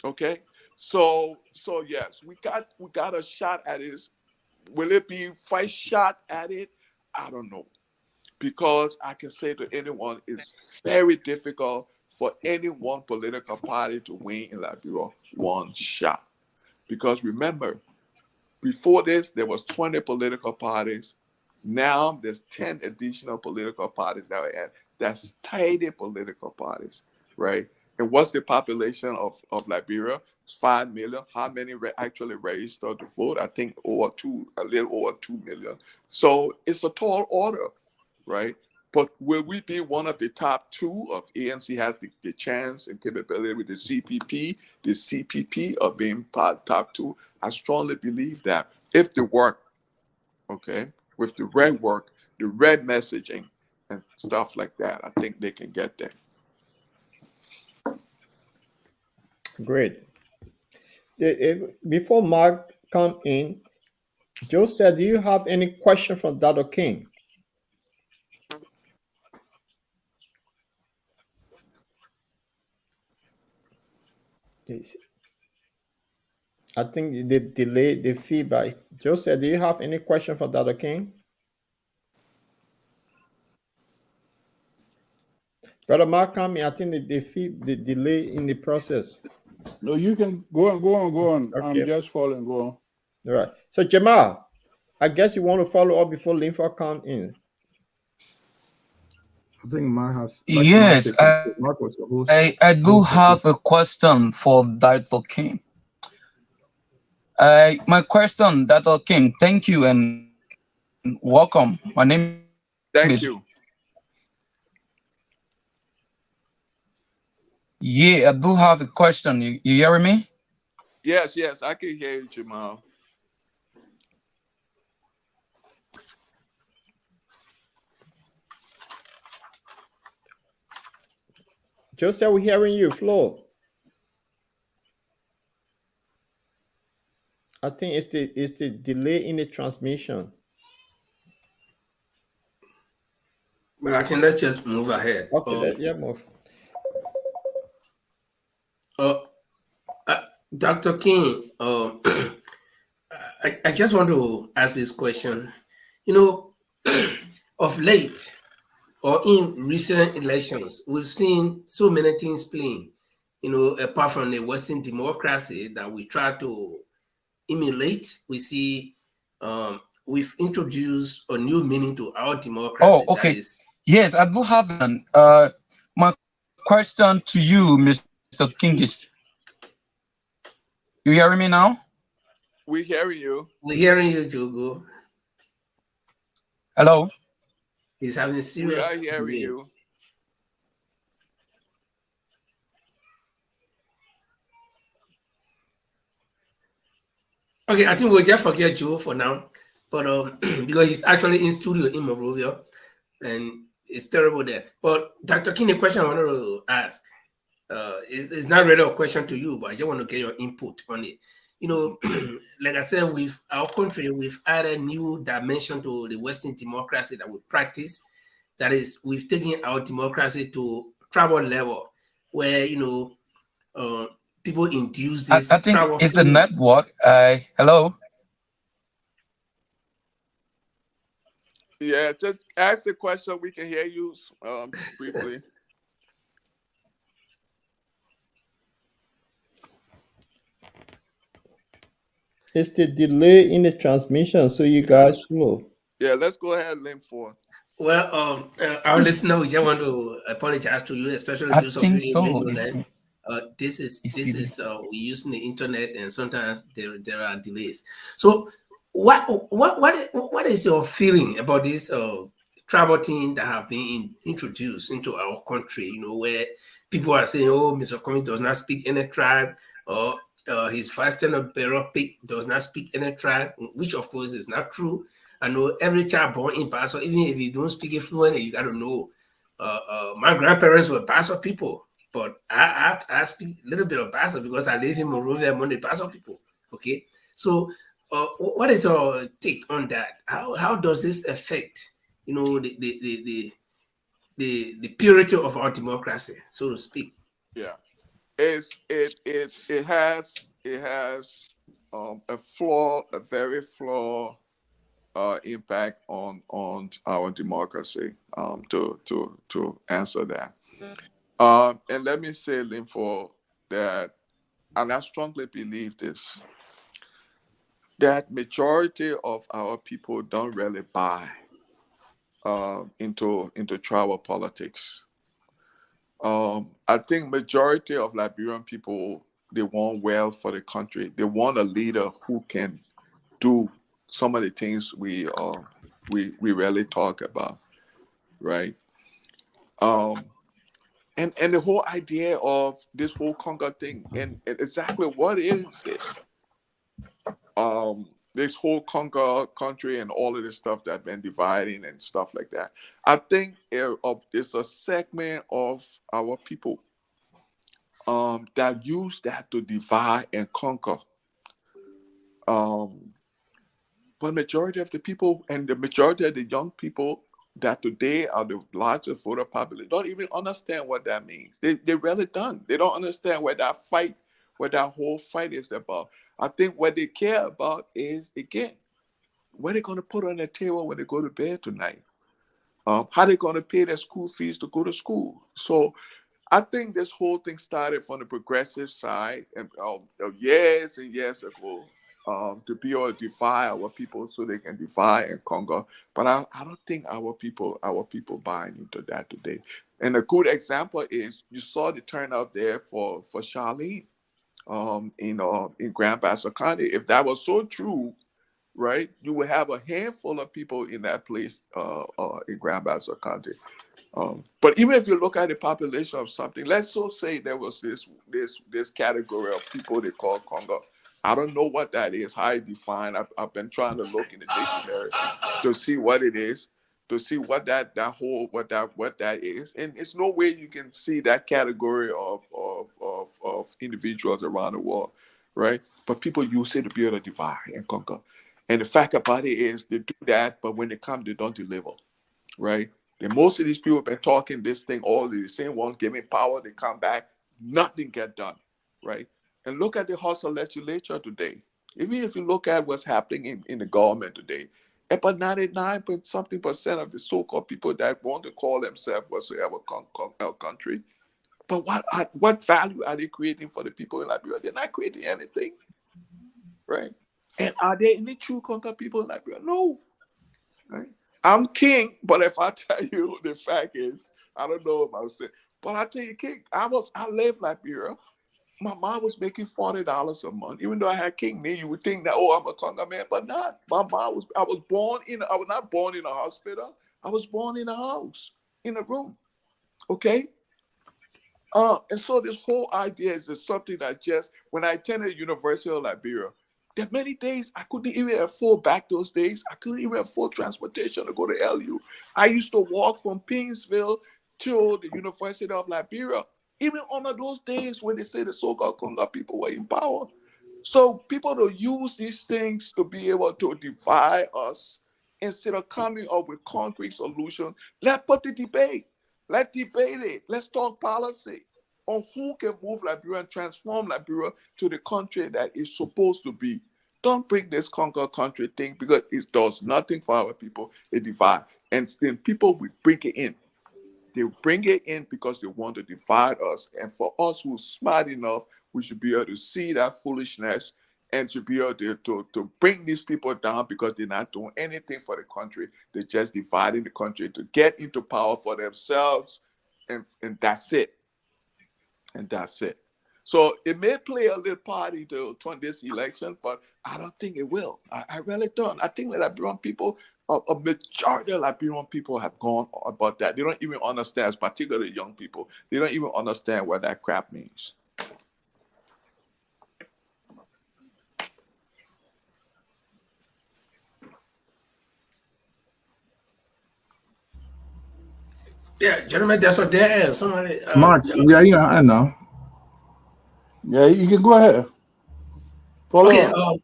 Okay, So yes, we got a shot at it. Will it be first shot at it? I don't know. Because I can say to anyone, it's very difficult for any one political party to win in Liberia one shot. Because remember, before this, there was 20 political parties. Now there's 10 additional political parties that are at. That's tiny political parties, right? And what's the population of Liberia? It's 5 million. How many actually registered to vote? I think a little over 2 million. So it's a tall order, right? But will we be one of the top two of ANC has the chance and capability with the CPP? The CPP of being top two? I strongly believe that if they work, okay, with the red work, the red messaging and stuff like that, I think they can get there. Great. Before Mark come in, Joe said, do you have any question from Dr. King? I think the delay, the feedback. Joe said, do you have any question for Dr. King? Brother Mark come in, I think the delay in the process. No, you can go on. Okay. I'm just following. Go on. All right. So Jamal, I guess you want to follow up before Linford come in. I think Mark has. Yes, Mark was the host. I do have a question for Dr. King. My question, Dr. King, thank you and welcome. My name Thank is. you. Yeah, I do have a question. You hearing me? Yes, I can hear you, Jamal. Joseph, we're hearing you, Flo. I think it's the delay in the transmission. But I think let's just move ahead. Okay, move. Dr. King, I just want to ask this question. You know, of late or in recent elections, we've seen so many things playing, you know, apart from the Western democracy that we try to emulate. We see we've introduced a new meaning to our democracy. Oh, okay. Yes, I do have an. My question to you, Mr. King, is you hearing me now? We hearing you. We're hearing you, Jogo. Hello? He's having serious. We are hearing you. Okay, I think we'll just forget Joe for now. But because he's actually in studio in Monrovia and it's terrible there. But Dr. King, the question I wanted to ask is not really a question to you, but I just want to get your input on it. You know, like I said, with our country, we've added new dimension to the Western democracy that we practice. That is, we've taken our democracy to tribal level, where, you know, people induce this. I think it's the network. Hello? Yeah, just ask the question. We can hear you briefly. It's the delay in the transmission, so you guys slow. Yeah, let's go ahead and link forward. Well, our listener, we just want to apologize to you, especially those of you in radio. This is we using the internet, and sometimes there are delays. So, what is your feeling about this tribal thing that have been introduced into our country? You know, where people are saying, "Oh, Mr. Cummings does not speak any tribe," or his fasting of Barrow Pig does not speak any tribe, which of course is not true. I know every child born in Paso, even if you don't speak it fluently, you got to know. My grandparents were Paso people, but I speak a little bit of Paso because I live in Monrovia among the Paso people. Okay, so what is your take on that? How does this affect, you know, the purity of our democracy, so to speak? Yeah, it has it has a very flawed impact on our democracy. To answer that, and let me say, Linfo, that, and I strongly believe this, that majority of our people don't really buy into tribal politics. I think majority of Liberian people, they want well for the country. They want a leader who can do some of the things we rarely talk about, right? And the whole idea of this whole Congo thing, and exactly what is it? This whole Congo country and all of this stuff that been dividing and stuff like that. I think it's a segment of our people that use that to divide and conquer. But majority of the people, and the majority of the young people that today are the largest voter population, don't even understand what that means. They really don't. They don't understand what that whole fight is about. I think what they care about is, again, what they're going to put on the table when they go to bed tonight. How they're going to pay their school fees to go to school. So I think this whole thing started from the progressive side, and years and years ago, to be able to divide our people so they can divide and conquer. But I don't think our people buying into that today. And a good example is, you saw the turnout there for Charlene in Grand Bassa County. If that was so true, right, you would have a handful of people in that place in Grand Bassa County. But even if you look at the population of something, let's so say there was this category of people they call Congo. I don't know what that is, how it defined. I've been trying to look in the dictionary to see what it is, to see what that is. And it's no way you can see that category of individuals around the world, right? But people use it to be able to divide and conquer. And the fact about it is, they do that, but when they come, they don't deliver, right? And most of these people have been talking this thing, all the same ones giving power, they come back, nothing get done, right? And look at the House of Legislature today. Even if you look at what's happening in the government today, about 99% of the so-called people that want to call themselves whatsoever country, but what value are they creating for the people in Liberia? They're not creating anything, right? And are there any true Congo people in Liberia? No, right? I'm king, but if I tell you the fact is, I don't know if I was saying, but I tell you, king, I lived Liberia. My mom was making $40 a month, even though I had king name. You would think that, oh, I'm a Congo man, but not. I was not born in a hospital. I was born in a house, in a room. Okay. And so this whole idea is just something that just, when I attended the University of Liberia, there are many days I couldn't even afford, back those days, I couldn't even afford transportation to go to LU. I used to walk from Pingsville to the University of Liberia, even on those days when they say the so-called Congo people were in power. So people don't use these things to be able to divide us instead of coming up with concrete solutions. Let's put the debate. Let's debate it. Let's talk policy on who can move Liberia and transform Liberia to the country that it's supposed to be. Don't bring this Congo country thing, because it does nothing for our people. It divides. And then people will bring it in. They bring it in because they want to divide us. And for us who are smart enough, we should be able to see that foolishness and to be able to bring these people down, because they're not doing anything for the country. They're just dividing the country to get into power for themselves. And that's it. And that's it. So it may play a little part into this election, but I don't think it will. I really don't. I think that Liberian people, a majority of Liberian people have gone about that. They don't even understand, particularly young people. They don't even understand what that crap means. Yeah, gentlemen, that's what there is. Somebody, Mark, we are in your hand now. Yeah, you can go ahead. Follow okay. up.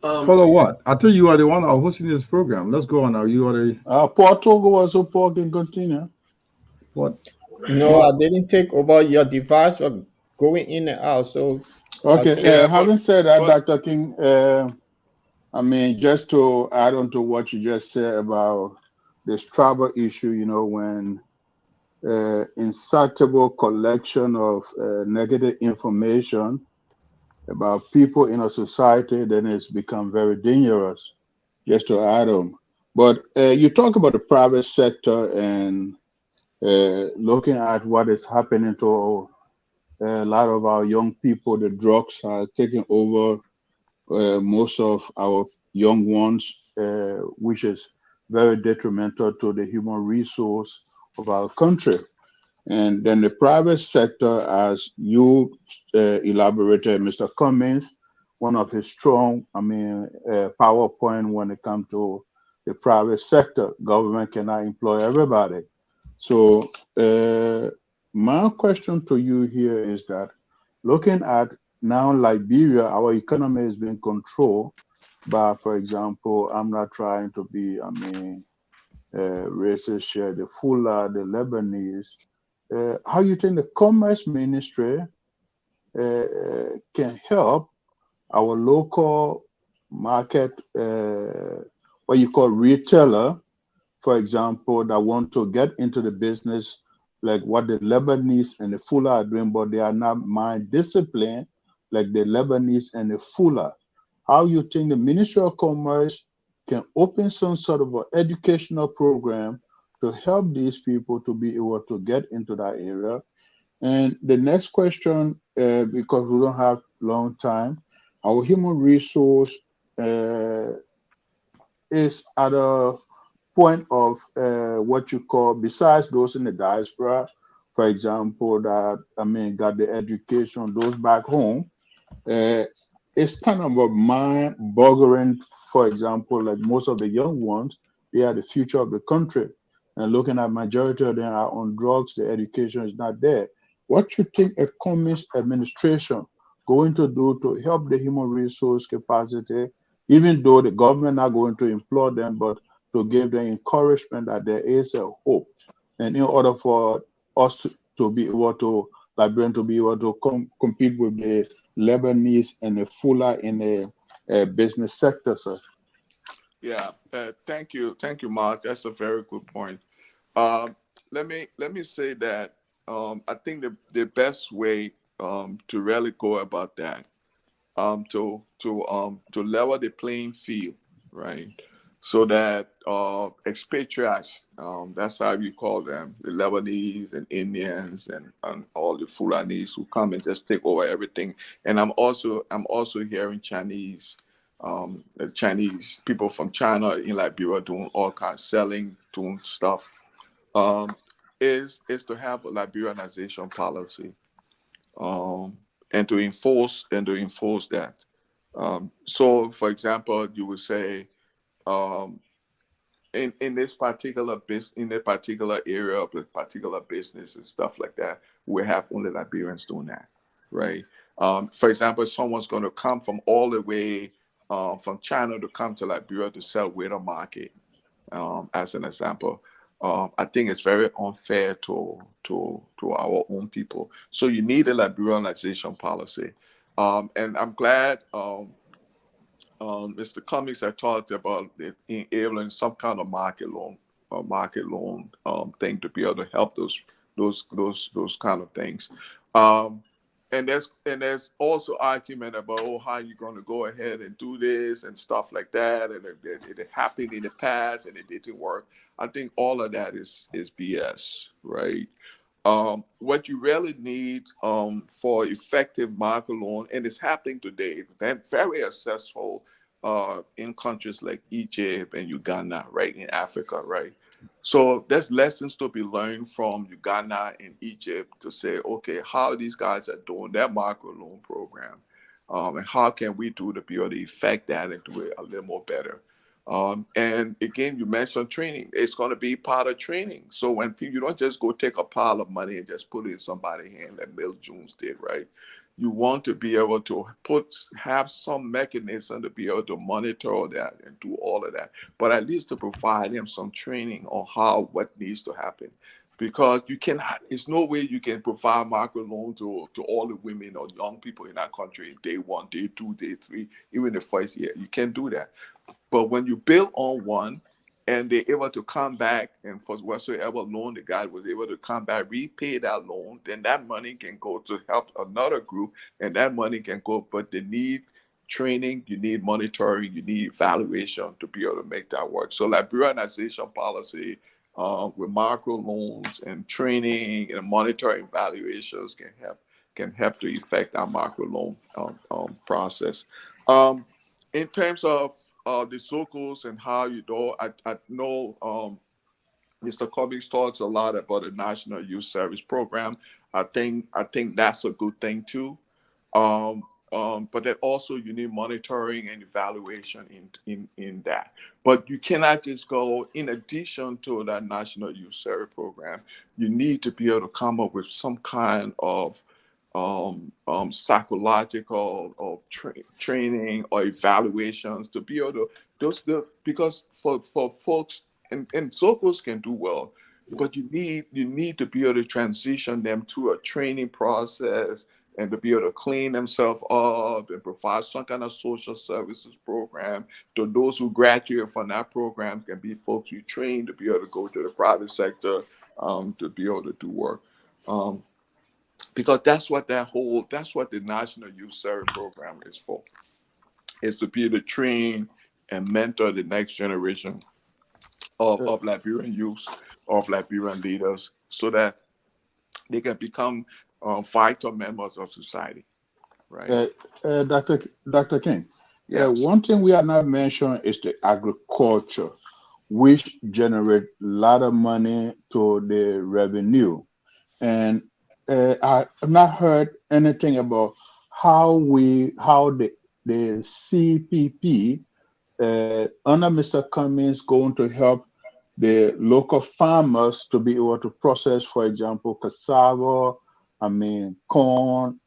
Follow what? I tell you are the one hosting this program. Let's go on now. You are the Paul Togo was so Paul can continue. what? No, I didn't take over. Your device was going in and out. So Okay, Yeah, having said that, but Dr. King, I mean, just to add on to what you just said about this travel issue, when insatiable collection of negative information about people in a society, then it's become very dangerous, just to add on. But you talk about the private sector and looking at what is happening to a lot of our young people. The drugs are taking over most of our young ones, which is very detrimental to the human resource of our country. And then the private sector, as you elaborated, Mr. Cummings, one of his strong, PowerPoint when it comes to the private sector, government cannot employ everybody. So my question to you here is that looking at now Liberia, our economy is being controlled by, for example, I'm not trying to be, racist here, the Fula, the Lebanese. How you think the Commerce Ministry can help our local market, what you call retailer, for example, that want to get into the business, like what the Lebanese and the Fula are doing, but they are not mind disciplined like the Lebanese and the Fula. How you think the Ministry of Commerce can open some sort of an educational program to help these people to be able to get into that area? And the next question, because we don't have long time, our human resource is at a point of what you call, besides those in the diaspora, for example, that got the education, those back home, it's kind of a mind-boggling. For example, like most of the young ones, they are the future of the country, and looking at majority of them are on drugs. The education is not there. What you think a Cummings administration going to do to help the human resource capacity, even though the government not going to employ them, but to give them encouragement that there is a hope, and in order for us to be able to, Liberian, to be able to compete with the Lebanese and the Fula in the business sector, sir. yeah, thank you, Mark. That's a very good point. Um, let me say that I think the best way to really go about that, to level the playing field, right? So that expatriates, that's how you call them, the Lebanese and Indians and all the Fulanis who come and just take over everything. And I'm also hearing Chinese, Chinese people from China in Liberia doing all kinds, selling, doing stuff. Um, is to have a Liberianization policy, and to enforce that. So, for example, you would say, um, in this particular business, in a particular area of a particular business and stuff like that, we have only Liberians doing that, right? For example, someone's going to come from all the way from China to come to Liberia to sell with a market, as an example. I think it's very unfair to our own people. So you need a liberalization policy, and I'm glad Mr. Cummings had talked about enabling some kind of market loan thing to be able to help those kind of things. Um, and there's also argument about, oh, how you going to go ahead and do this and stuff like that, and it happened in the past and it didn't work. I think all of that is BS, right? What you really need for effective market loan, and it's happening today, very successful in countries like Egypt and Uganda, right, in Africa, right? So there's lessons to be learned from Uganda and Egypt to say, okay, how these guys are doing their micro loan program, and how can we do to be able to effect that and do it a little more better. And again, you mentioned training. It's going to be part of training. So when people, you don't just go take a pile of money and just put it in somebody's hand like Bill Jones did, right? You want to be able to have some mechanism to be able to monitor that and do all of that, but at least to provide them some training on what needs to happen. because you cannot, there's no way you can provide microloan to all the women or young people in that country day 1, day 2, day 3, even the first year. You can't do that. But when you build on one and they're able to come back, and for whatsoever loan the guy was able to come back, repay that loan, then that money can go to help another group, and that money can go, but they need training, you need monitoring, you need evaluation to be able to make that work. So Liberianization policy with micro loans and training and monitoring evaluations can help to effect our micro loan process. In terms of the circles and how you do, I know Mr. Cummings talks a lot about the National Youth Service Program. I think that's a good thing too. But then also you need monitoring and evaluation in that. But you cannot just go, in addition to that National Youth Service Program, you need to be able to come up with some kind of psychological or training or evaluations to be able to because for folks, and circles can do well, but you need to be able to transition them to a training process and to be able to clean themselves up and provide some kind of social services program to those who graduate from that program. Can be folks you train to be able to go to the private sector to be able to do work. Because that's what the National Youth Service Program is for. Is to be able to train and mentor the next generation of Liberian youth, of Liberian leaders, so that they can become vital members of society. Right. Dr. King, yes. One thing we have not mentioned is the agriculture, which generate a lot of money to the revenue. And I have not heard anything about how the CPP under Mr. Cummings going to help the local farmers to be able to process, for example, cassava, corn,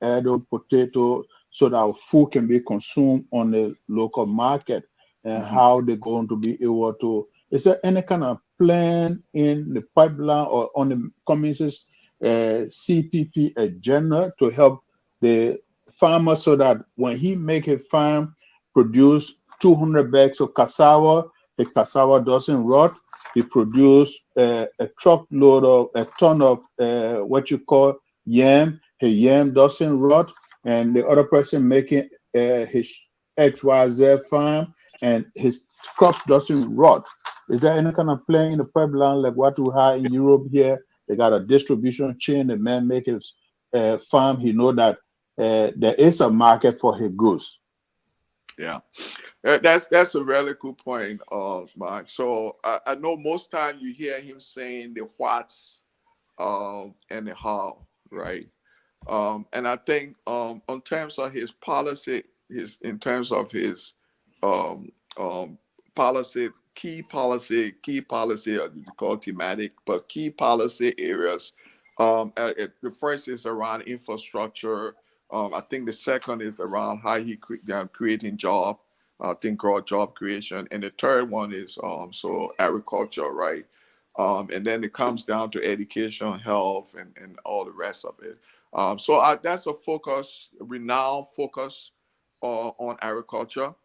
potato, so that our food can be consumed on the local market, and how they're going to be able to. Is there any kind of plan in the pipeline or on the Cummings' CPP agenda to help the farmer so that when he make a farm produce 200 bags of cassava, the cassava doesn't rot, he produce a truckload of a ton of what you call yam, the yam doesn't rot, and the other person making his XYZ farm and his crops doesn't rot. Is there any kind of plan in the pipeline like what we have in Europe here? They got a distribution chain. The man make his farm. He know that there is a market for his goods. Yeah, that's a really good point, Mark. So I know most time you hear him saying the what's and the how, right? And I think in terms of his policy, in terms of his policy, key policy, you call thematic, but key policy areas. The first is around infrastructure. I think the second is around how he creating job. I think job creation, and the third one is so agriculture, right? And then it comes down to education, health, and all the rest of it. So that's a focus. We now focus on agriculture.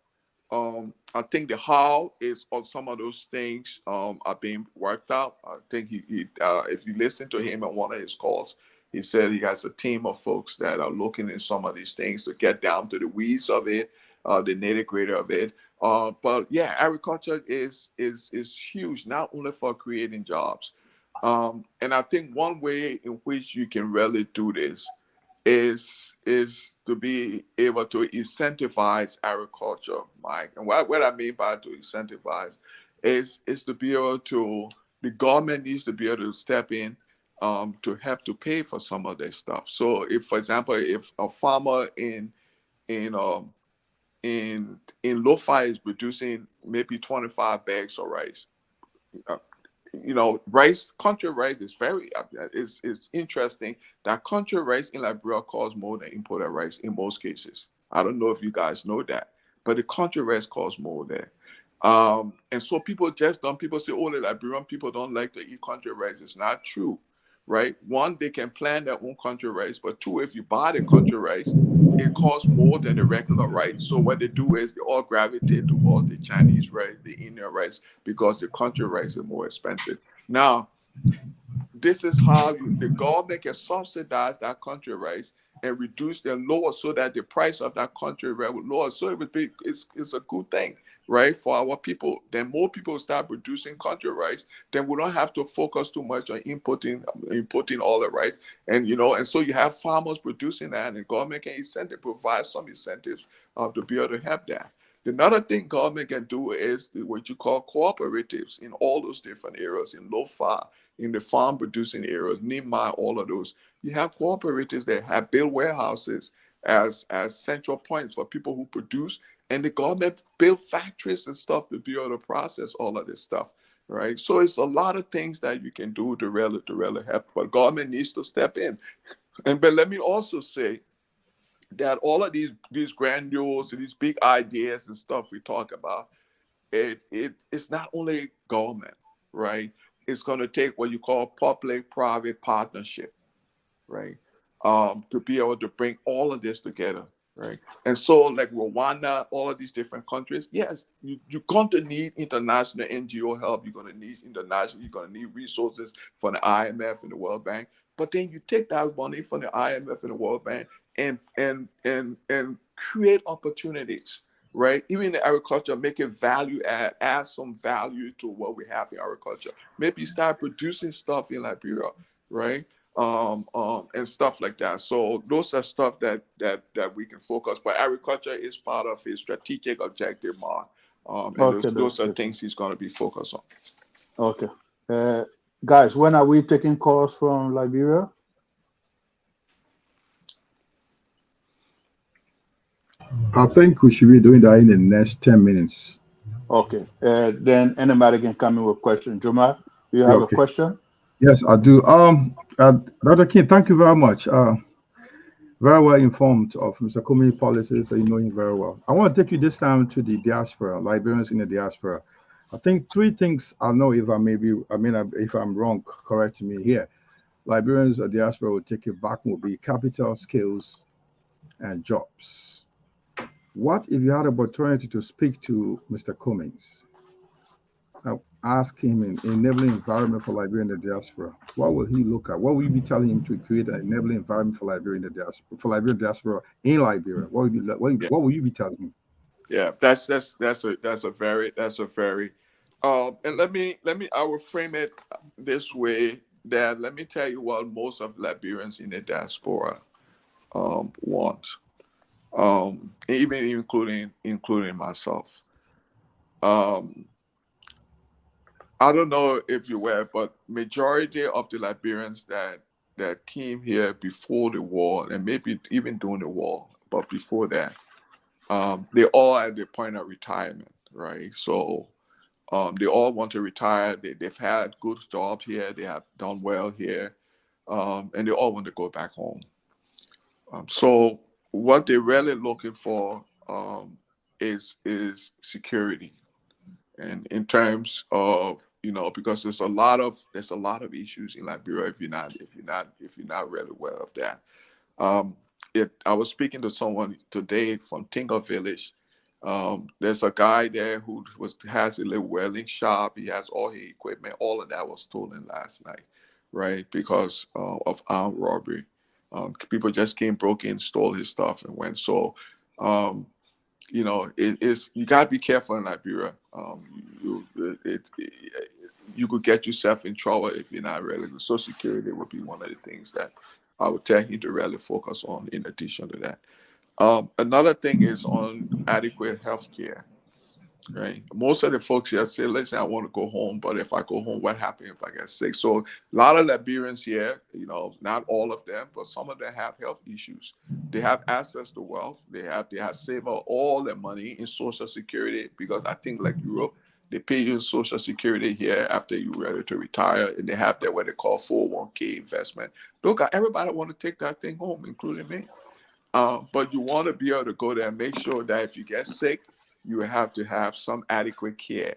I think the how is on some of those things are being worked out. I think he if you listen to him on one of his calls, he said he has a team of folks that are looking at some of these things to get down to the weeds of it, the nitty-gritty of it. But yeah, agriculture is huge, not only for creating jobs. And I think one way in which you can really do this is to be able to incentivize agriculture, Mike. And what I mean by to incentivize is to be able to, the government needs to be able to step in to help to pay for some of this stuff. So if, for example, if a farmer in Lo-Fi is producing maybe 25 bags of rice, rice, country rice is very, it's interesting that country rice in Liberia costs more than imported rice in most cases. I don't know if you guys know that, but the country rice costs more there. And so people say, oh, the Liberian people don't like to eat country rice. It's not true. right? One, they can plan their own country rice, but two, if you buy the country rice, it costs more than the regular rice. So what they do is they all gravitate towards the Chinese rice, the Indian rice, because the country rice is more expensive. Now, this is how the government can subsidize that country rice and reduce their lower so that the price of that country rice will lower. So it would be it's a good thing, right, for our people. Then more people start producing country rice, then we don't have to focus too much on importing all the rice. And and so you have farmers producing that, and the government can provide some incentives to be able to help that. Another thing government can do is what you call cooperatives in all those different areas, in Lofa, in the farm producing areas, Nima, all of those. You have cooperatives that have built warehouses as central points for people who produce, and the government build factories and stuff to be able to process all of this stuff, right? So it's a lot of things that you can do to really help, but government needs to step in. But let me also say that all of these grandiose and these big ideas and stuff we talk about, it's not only government, right? It's going to take what you call public-private partnership, right? To be able to bring all of this together, right? And so like Rwanda, all of these different countries, yes, you're going to need international NGO help. You're going to need resources from the IMF and the World Bank. But then you take that money from the IMF and the World Bank and create opportunities, right? Even in agriculture, make it value add some value to what we have in agriculture. Maybe start producing stuff in Liberia, right? And stuff like that. So those are stuff that we can focus. But agriculture is part of his strategic objective, Mark. And Okay, those are things he's going to be focused on. Okay. Guys, when are we taking calls from Liberia? I think we should be doing that in the next 10 minutes. Okay. Then anybody can come in with questions. Juma, do you have a question? Yes, I do. Dr. King, thank you very much. Very well informed of Mr. Cummings' policies, so you know him very well. I want to take you this time to the diaspora, Liberians in the diaspora. I think three things I know. If I'm wrong, correct me here. Liberians or diaspora will take it back will be capital, skills, and jobs. What if you had an opportunity to speak to Mr. Cummings? Ask him in enabling environment for Liberia in the diaspora. What will he look at? What will you be telling him to create an enabling environment for Liberia in the diaspora, for Liberian diaspora in Liberia? What will you be telling him? Yeah, that's a very and let me I will frame it this way, that let me tell you what most of Liberians in the diaspora want, even including myself. I don't know if you were, but majority of the Liberians that came here before the war, and maybe even during the war, but before that, they all at the point of retirement, right? So they all want to retire. They've had good jobs here. They have done well here, and they all want to go back home. So what they're really looking for is security, and in terms of because there's a lot of issues in Liberia if you're not really aware of that. I was speaking to someone today from Tinga Village. There's a guy there who has a little welding shop. He has all his equipment. All of that was stolen last night, right? Because of armed robbery. People just broke in, stole his stuff, and went. So, you gotta be careful in Liberia. You could get yourself in trouble if you're not really. Social security would be one of the things that I would tell you to really focus on. In addition to that, another thing is on adequate health care. Right. Most of the folks here say, listen, I want to go home, but if I go home, what happens if I get sick? So a lot of Liberians here, not all of them, but some of them have health issues. They have access to wealth. They have saved all their money in Social Security, because I think like Europe, they pay you Social Security here after you're ready to retire, and they have that what they call 401k investment. Look, everybody want to take that thing home, including me. But you want to be able to go there and make sure that if you get sick, you have to have some adequate care,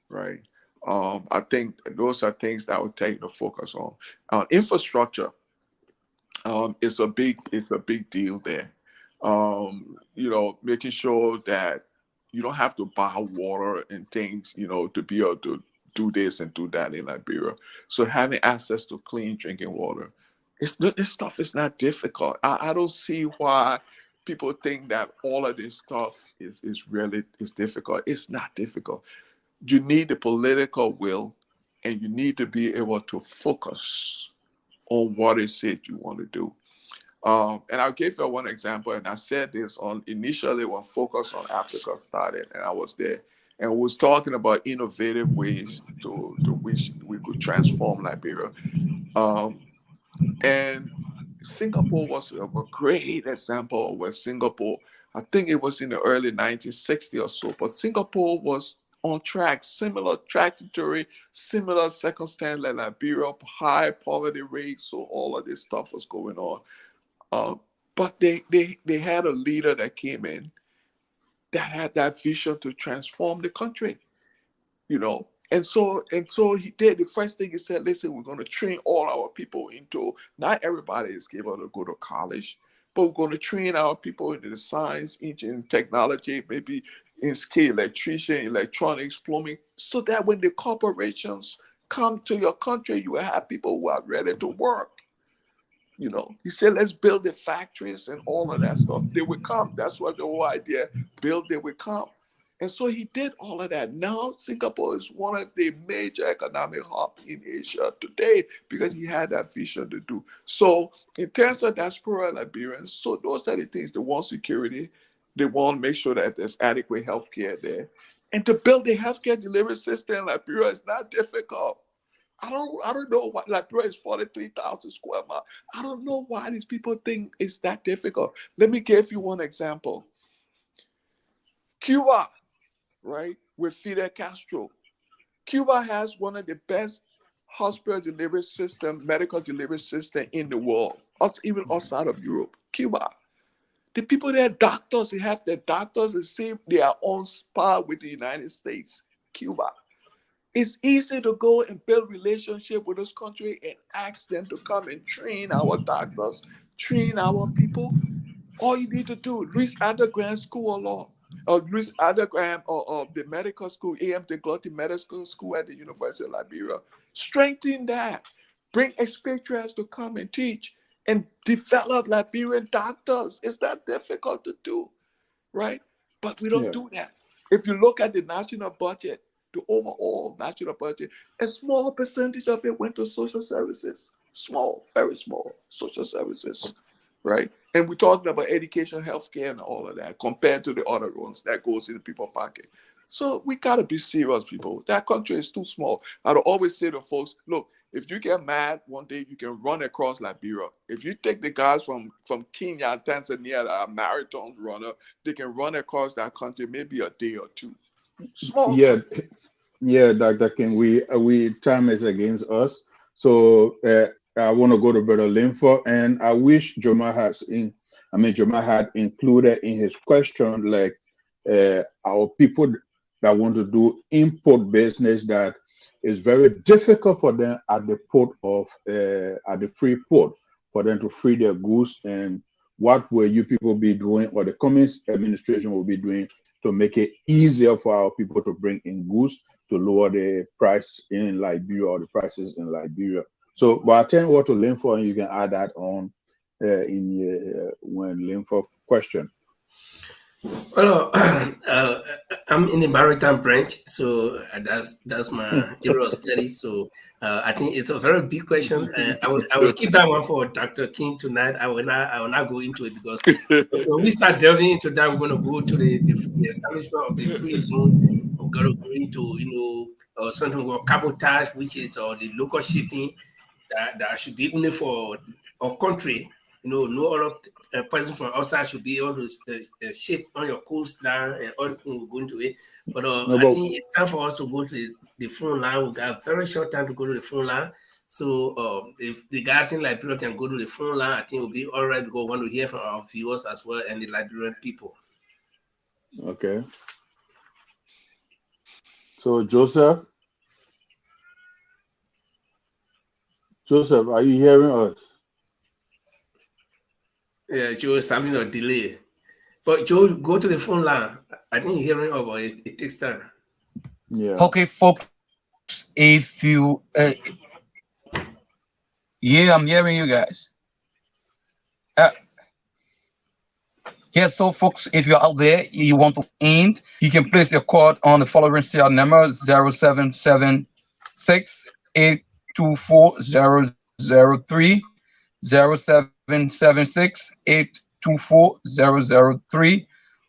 right? I think those are things that I would take to focus on. Infrastructure is a big deal there. Making sure that you don't have to buy water and things, to be able to do this and do that in Liberia. So having access to clean drinking water, this stuff is not difficult. I don't see why people think that all of this stuff is difficult. It's not difficult. You need the political will, and you need to be able to focus on what it is you want to do. And I'll give you one example, and I said this on initially when Focus on Africa started, and I was there, and was talking about innovative ways to which we could transform Liberia. And Singapore was a great example of where Singapore, I think it was in the early 1960s or so, but Singapore was on track, similar trajectory, similar circumstance like Liberia, high poverty rate, so all of this stuff was going on. But they had a leader that came in that had that vision to transform the country, And so he did. The first thing he said, listen, we're going to train all our people into, not everybody is able to go to college, but we're going to train our people into the science, engineering, technology, maybe in scale, electrician, electronics, plumbing, so that when the corporations come to your country, you will have people who are ready to work. He said, let's build the factories and all of that stuff. They will come. That's what the whole idea, build, they will come. And so he did all of that. Now Singapore is one of the major economic hubs in Asia today because he had that vision to do. So in terms of diaspora Liberians, so those are the things. They want security. They want to make sure that there's adequate healthcare there. And to build a healthcare delivery system in Liberia is not difficult. I don't know why Liberia is 43,000 square miles. I don't know why these people think it's that difficult. Let me give you one example. Cuba, right, with Fidel Castro. Cuba has one of the best hospital delivery system, medical delivery system in the world, even outside of Europe. Cuba. The people there, doctors, they have their doctors the same, their own spa with the United States. Cuba. It's easy to go and build relationship with this country and ask them to come and train our doctors, train our people. All you need to do, Louis Underground School of Law, or Louis Underground, or the medical school, AM Degloti Medical School at the University of Liberia. Strengthen that. Bring expatriates to come and teach and develop Liberian doctors. It's not difficult to do, right? But we don't do that. If you look at the national budget, the overall national budget, a small percentage of it went to social services. Small, very small social services, right? And we're talking about education, healthcare, and all of that compared to the other ones that goes in people's pocket. So we got to be serious, people. That country is too small. I'd always say to folks, look, if you get mad one day, you can run across Liberia. If you take the guys from Kenya, Tanzania, that are marathon runner, they can run across that country maybe a day or two. Small country. Dr. King, we time is against us. So I want to go to Brother Linford, and I wish Joma had included in his question, like our people that want to do import business that is very difficult for them at the port of at the free port for them to free their goods. And what will you people be doing, or the Cummings administration will be doing, to make it easier for our people to bring in goods, to lower the price in Liberia, or the prices in Liberia? So, but I tell you what to Linford, and you can add that on when Linford question. Well, I'm in the maritime branch, so that's my area of study. So I think it's a very big question. I will keep that one for Dr. King tonight. I will not go into it, because when we start delving into that, we're going to go to the establishment of the free zone. We're going to go into something called cabotage, which is the local shipping that should be only for our country. No other person from outside should be able to ship on your coastline, and other things will go into it. But I think it's time for us to go to the phone line. We got a very short time to go to the phone line. So if the guys in Liberia can go to the phone line, I think it'll be all right, because we want to hear from our viewers as well and the Liberian people. Okay. So Joseph? Joseph, are you hearing us? Yeah, Joe is having a delay. But Joe, go to the phone line. I think you're hearing over. It takes time. Yeah. Okay, folks, if you, yeah, I'm hearing you guys. Uh, yeah, so folks, if you're out there, you want to end, you can place your card on the following serial number 0776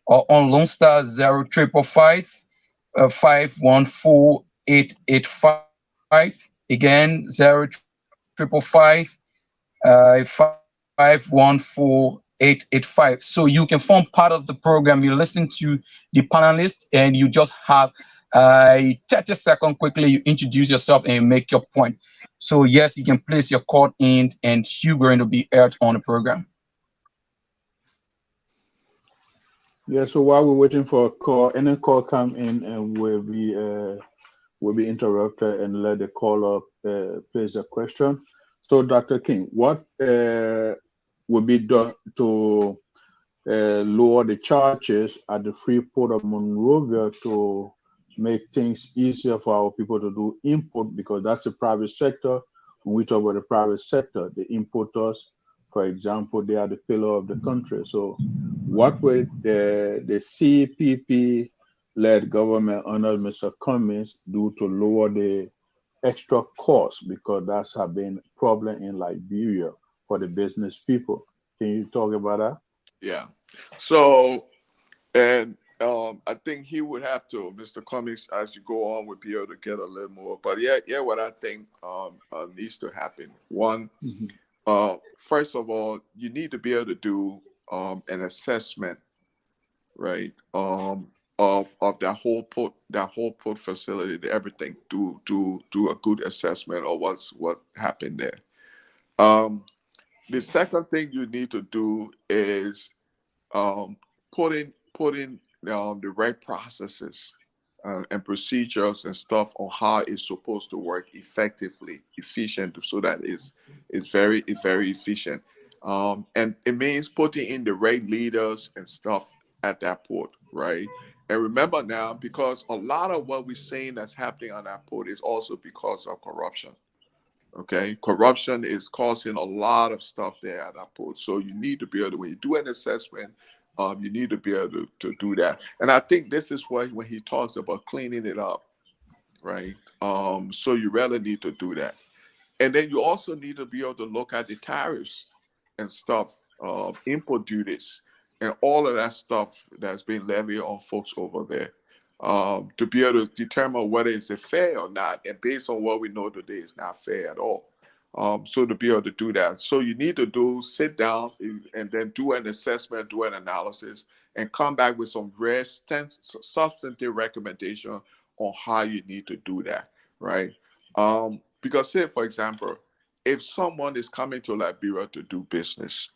or on Lone Star 0555 Again, 0555 So you can form part of the program. You listen to the panelists and you just have 30-second quickly. You introduce yourself and you make your point. So yes, you can place your card in and you're going to be aired on the program. Yeah, so while we're waiting for a call, any call come in and will be interrupted and let the caller place a question. So, Dr. King, what will be done to lower the charges at the free port of Monrovia to make things easier for our people to do import, because that's the private sector. When we talk about the private sector, the importers, for example, they are the pillar of the country. So what will the CPP led government under Mr. Cummings do to lower the extra cost, because that's have been a problem in Liberia for the business people? Can you talk about that? Yeah. So, and I think he would have to, Mr. Cummings, as you go on, would be able to get a little more. But yeah, what I think needs to happen. One, first of all, you need to be able to do an assessment, right? Of that whole port facility, everything. Do a good assessment of what happened there. The second thing you need to do is put in the right processes and procedures and stuff on how it's supposed to work effectively, efficient, so that it's very efficient. And it means putting in the right leaders and stuff at that port, right? And remember now, because a lot of what we're seeing that's happening on that port is also because of corruption. Okay, corruption is causing a lot of stuff there at that port. So you need to be able to, when you do an assessment, you need to be able to do that. And I think this is why when he talks about cleaning it up, right? So you really need to do that. And then you also need to be able to look at the tariffs and stuff, import duties, and all of that stuff that's being levied on folks over there, to be able to determine whether it's fair or not. And based on what we know today, it's not fair at all. So to be able to do that, so you need to sit down and then do an assessment, do an analysis, and come back with some very substantive recommendation on how you need to do that, right? Because say, for example, if someone is coming to Liberia to do business,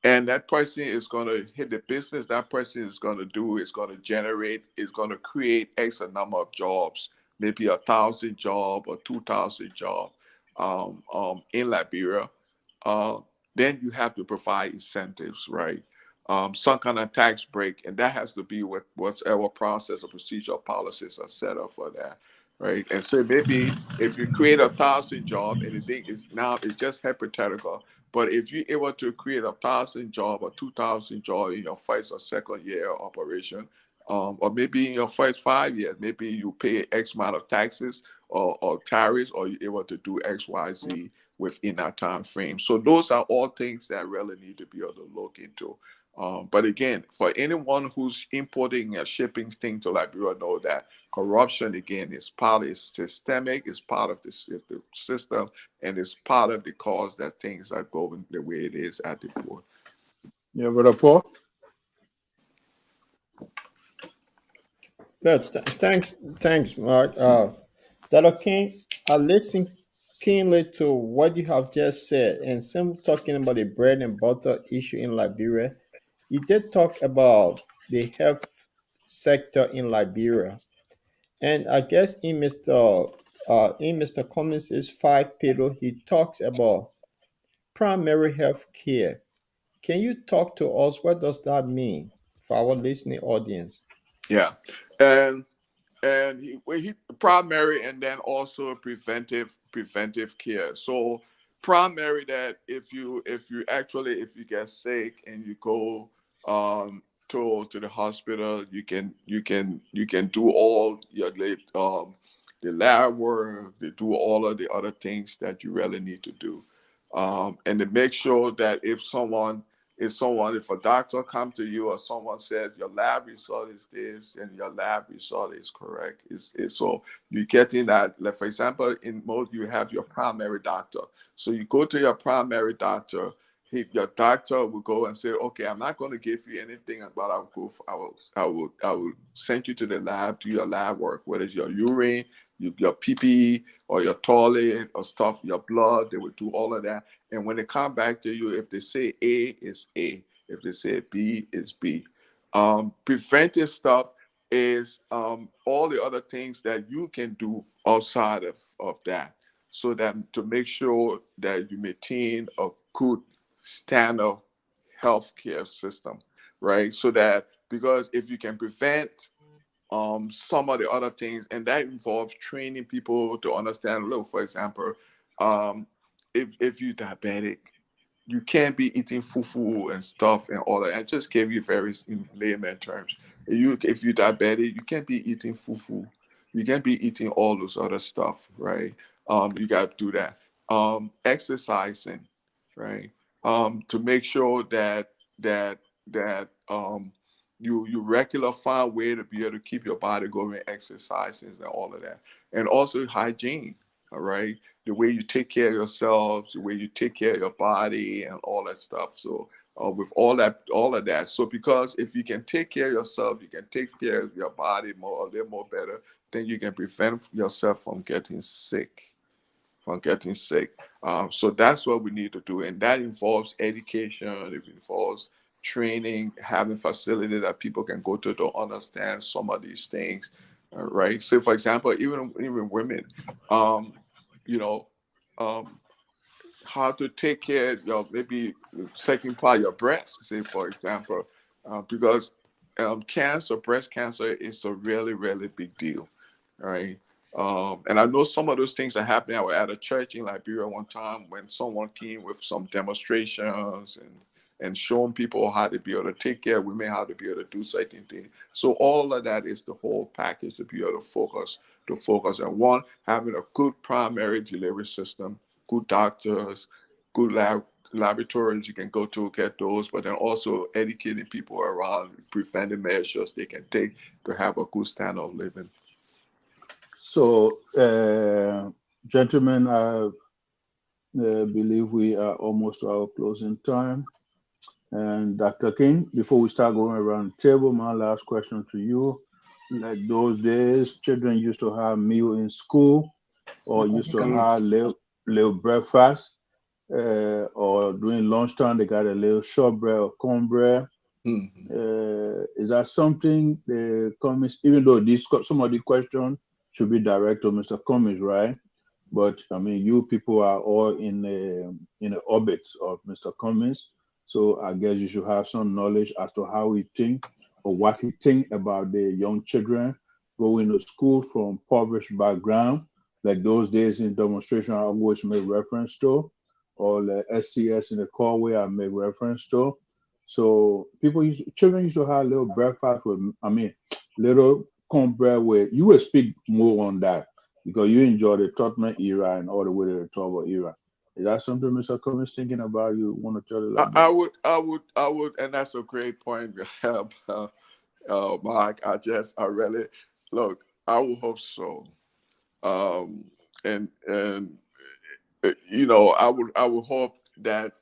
and that person is going to hit the business, that person is going to do, is going to generate, is going to create X number of jobs, maybe 1,000 job or 2,000 job in Liberia, then you have to provide incentives, right? Some kind of tax break, and that has to be with whatever process or procedure or policies are set up for that, right? And so maybe if you create 1,000 job, and the thing is now it's just hypothetical, but if you're able to create 1,000 job or 2,000 job in your first or second year operation, or maybe in your first 5 years, maybe you pay X amount of taxes or tariffs, or you're able to do X, Y, Z within that time frame. So those are all things that really need to be able to look into. But again, for anyone who's importing and shipping things to Liberia, know that corruption, again, is part of systemic, is part of the system, and it's part of the cause that things are going the way it is at the port. Yeah, Brother Paul? Good. Thanks, Mark. Dr. King, I listened keenly to what you have just said, and some talking about the bread and butter issue in Liberia. You did talk about the health sector in Liberia, and I guess in Mr. in Mr. Cummings' 5 pillar, he talks about primary health care. Can you talk to us? What does that mean for our listening audience? Yeah, and he primary, and then also preventive care. So primary, that if you get sick and you go to the hospital, you can do all your the lab work, they do all of the other things that you really need to do, and to make sure that if a doctor come to you or someone says your lab result is this and your lab result is correct, so you getting that. Like for example, in most you have your primary doctor, so you go to your primary doctor. Your doctor will go and say, okay, I'm not going to give you anything, but I will send you to the lab, do your lab work, whether it's your urine, your PPE, or your toilet or stuff, your blood. They will do all of that. And when they come back to you, if they say A, it's A. If they say B, it's B. Preventive stuff is all the other things that you can do outside of that, so that to make sure that you maintain a good standard healthcare system, right? So that, because if you can prevent some of the other things, and that involves training people to understand. Look, for example, if you're diabetic, you can't be eating fufu and stuff and all that. I just gave you various in layman terms. If you're diabetic, you can't be eating fufu. You can't be eating all those other stuff, right? You got to do that. Exercising, right? To make sure that you regular find way to be able to keep your body going, exercises and all of that, and also hygiene. All right, the way you take care of yourselves, the way you take care of your body, and all that stuff. So with all of that. So because if you can take care of yourself, you can take care of your body more, a little more better, then you can prevent yourself from getting sick. So that's what we need to do, and that involves education. It involves training, having facilities that people can go to understand some of these things, right? So, for example, even women, um, you know, um, how to take care of your maybe second part of your breast, say for example, because breast cancer is a really, really big deal, right? And I know some of those things are happening. I was at a church in Liberia one time when someone came with some demonstrations and showing people how to be able to take care of women, how to be able to do certain things. So all of that is the whole package to be able to focus on one, having a good primary delivery system, good doctors, good laboratories you can go to get those, but then also educating people around preventive measures they can take to have a good standard of living. So, gentlemen, I believe we are almost to our closing time. And Dr. King, before we start going around the table, my last question to you. Like those days, children used to have meal in school or used to have little breakfast, or during lunchtime, they got a little shortbread or cornbread. Is that something the Cummings, even though some of the questions should be direct to Mr. Cummings, right? But I mean, you people are all in the orbits of Mr. Cummings, so I guess you should have some knowledge as to how he think or what he think about the young children going to school from impoverished background, like those days in demonstration I always make reference to, or the SCS in the Corway I make reference to. So children used to have little breakfast with, little cornbread with. You will speak more on that because you enjoy the Tottenham era and all the way to the Turbo era. Is that something Mr. Cummings thinking about? You want to tell it I would, and that's a great point. Mark, I really look. I would hope so, and I would hope that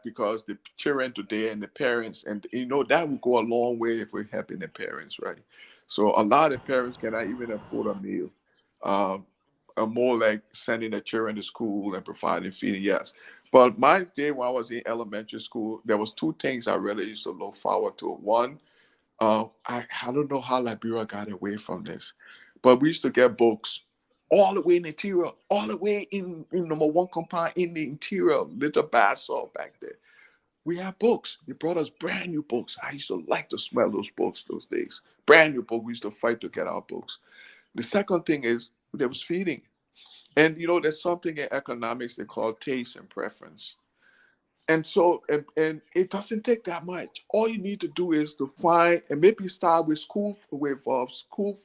because the children today and the parents, and that would go a long way if we're helping the parents, right? So a lot of parents cannot even afford a meal. Are more like sending the children to school and providing feeding, yes. But my day when I was in elementary school, there was two things I really used to look forward to. One, I don't know how Liberia got away from this, but we used to get books all the way in the interior, all the way in number 1 compound in the interior, little bathsalt back there. We have books. They brought us brand new books. I used to like to smell those books those days. Brand new book. We used to fight to get our books. The second thing is there was feeding. And there's something in economics they call taste and preference. And so, and it doesn't take that much. All you need to do is to find, and maybe start with school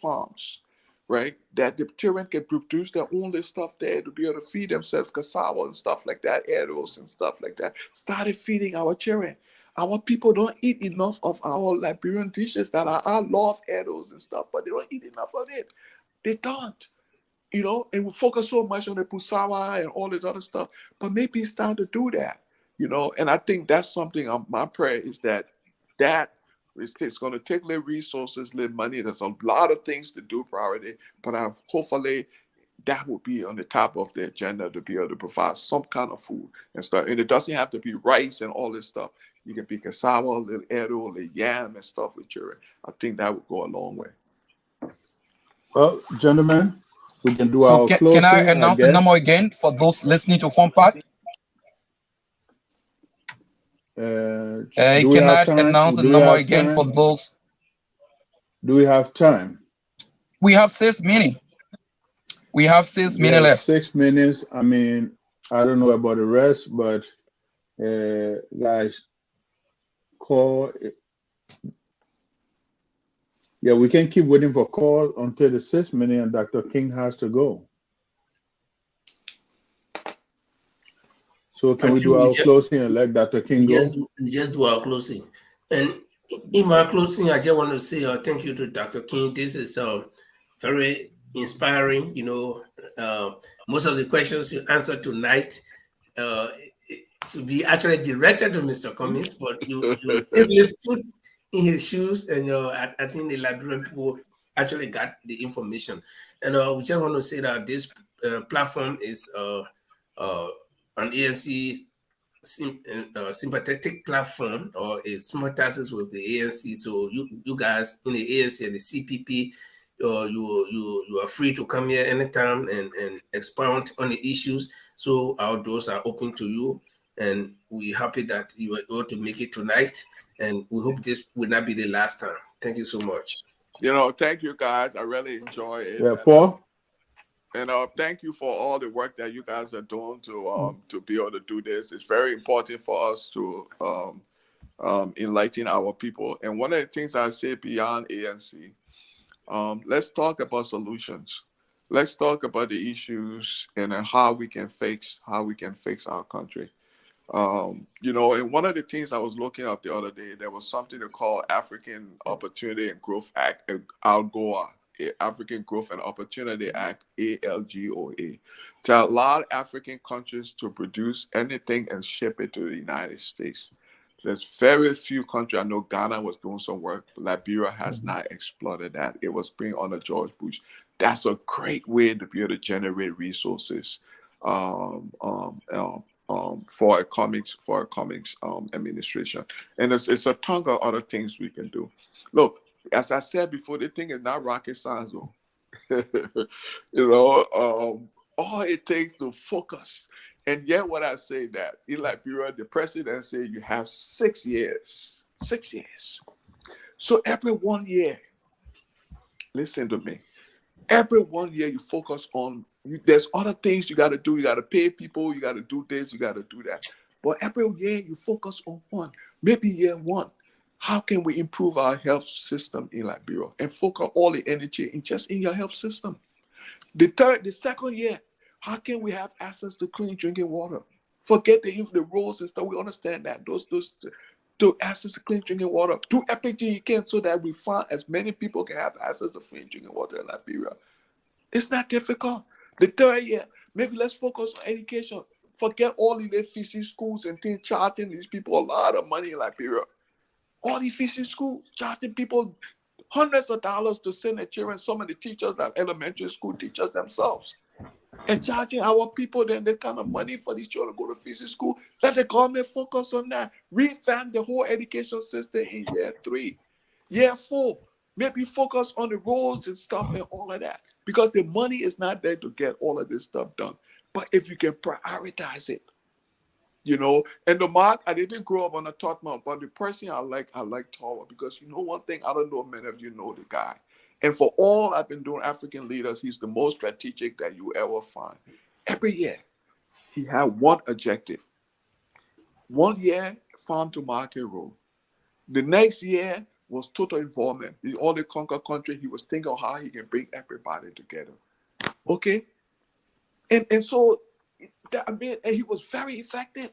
farms, right? That the children can produce their own little stuff there to be able to feed themselves, cassava and stuff like that, arrows and stuff like that. Started feeding our children. Our people don't eat enough of our Liberian dishes that are, I love arrows and stuff, but they don't eat enough of it. They don't. And we focus so much on the pusawa and all this other stuff, but maybe it's time to do that. And I think that's something my prayer is that it's going to take little resources, little money. There's a lot of things to do priority, but hopefully that will be on the top of the agenda to be able to provide some kind of food and stuff. And it doesn't have to be rice and all this stuff. You can be cassava, a little arrow, a little yam and stuff with children. I think that would go a long way. Well, gentlemen, we can do our closing. Can I announce the number again for those listening to phone part? Can I announce the number again for those? Do we have time? We have 6 minutes. We have 6 minutes left. 6 minutes. I mean, I don't know about the rest, but guys, call. Yeah, we can keep waiting for call until the 6 minutes and Dr. King has to go. So can we do our closing and let Dr. King go? Just do our closing. And in my closing, I just want to say thank you to Dr. King. This is very inspiring. Most of the questions you answered tonight should be actually directed to Mr. Cummings, but you stood in his shoes, and I think the Liberian people actually got the information. And we just want to say that this platform is an ANC sympathetic platform, or a sympathizes with the ANC. So you guys in the ANC and the CPP, you are free to come here anytime and expound on the issues. So our doors are open to you, and we're happy that you were able to make it tonight. And we hope this will not be the last time. Thank you so much. Thank you guys. I really enjoy it. Yeah, Paul. And thank you for all the work that you guys are doing to be able to do this. It's very important for us to enlighten our people. And one of the things I say beyond ANC, let's talk about solutions. Let's talk about the issues and how we can fix our country. And one of the things I was looking up the other day, there was something they call African Opportunity and Growth Act, ALGOA. African Growth and Opportunity Act, ALGOA, to allow African countries to produce anything and ship it to the United States. There's very few countries. I know Ghana was doing some work, but Liberia has not exploited that. It was being under George Bush. That's a great way to be able to generate resources for a Cummings administration. And it's a ton of other things we can do. Look, as I said before, the thing is not rocket science, though. All it takes to focus. And yet, what I say that in Liberia, the president said you have 6 years. 6 years. So every 1 year, listen to me. Every 1 year you focus on. There's other things you got to do. You got to pay people. You got to do this. You got to do that. But every year you focus on one. Maybe year one. How can we improve our health system in Liberia and focus all the energy in your health system? The second year, how can we have access to clean drinking water? Forget the roads and stuff. We understand that. Those to access to clean drinking water. Do everything you can so that we find as many people can have access to clean drinking water in Liberia. It's not difficult. The third year, maybe let's focus on education. Forget all the fishing schools and things, charging these people a lot of money in Liberia. All these fishing schools charging people hundreds of dollars to send their children. Some of the teachers are elementary school teachers themselves. And charging our people then that kind of money for these children to go to fishing school. Let the government focus on that. Revamp the whole education system in year 3. Year 4, Maybe focus on the roads and stuff and all of that. Because the money is not there to get all of this stuff done. But if you can prioritize it, and the mark, I didn't grow up on a Tottenham, but the person I like Tawa, because one thing, I don't know if many of you know the guy. And for all I've been doing African leaders, he's the most strategic that you ever find. Every year, he had one objective. 1 year, farm to market road. The next year was total involvement. The only conquer country, he was thinking of how he can bring everybody together. Okay? And so, and he was very effective.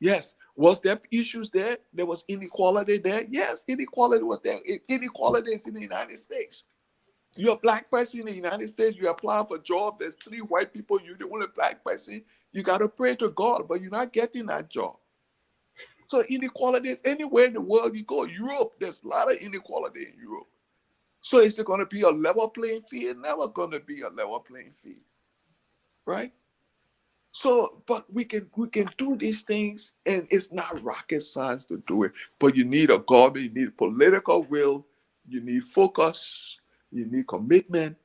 Yes. Was there issues there? There was inequality there? Yes, inequality was there. Inequality is in the United States. You're a black person in the United States, you apply for a job, there's 3 white people, you're the only black person, you got to pray to God, but you're not getting that job. So inequality is anywhere in the world you go. Europe, there's a lot of inequality in Europe. So is it going to be a level playing field? It's never going to be a level playing field, right? So, but we can do these things, and it's not rocket science to do it. But you need a government, you need political will, you need focus, you need commitment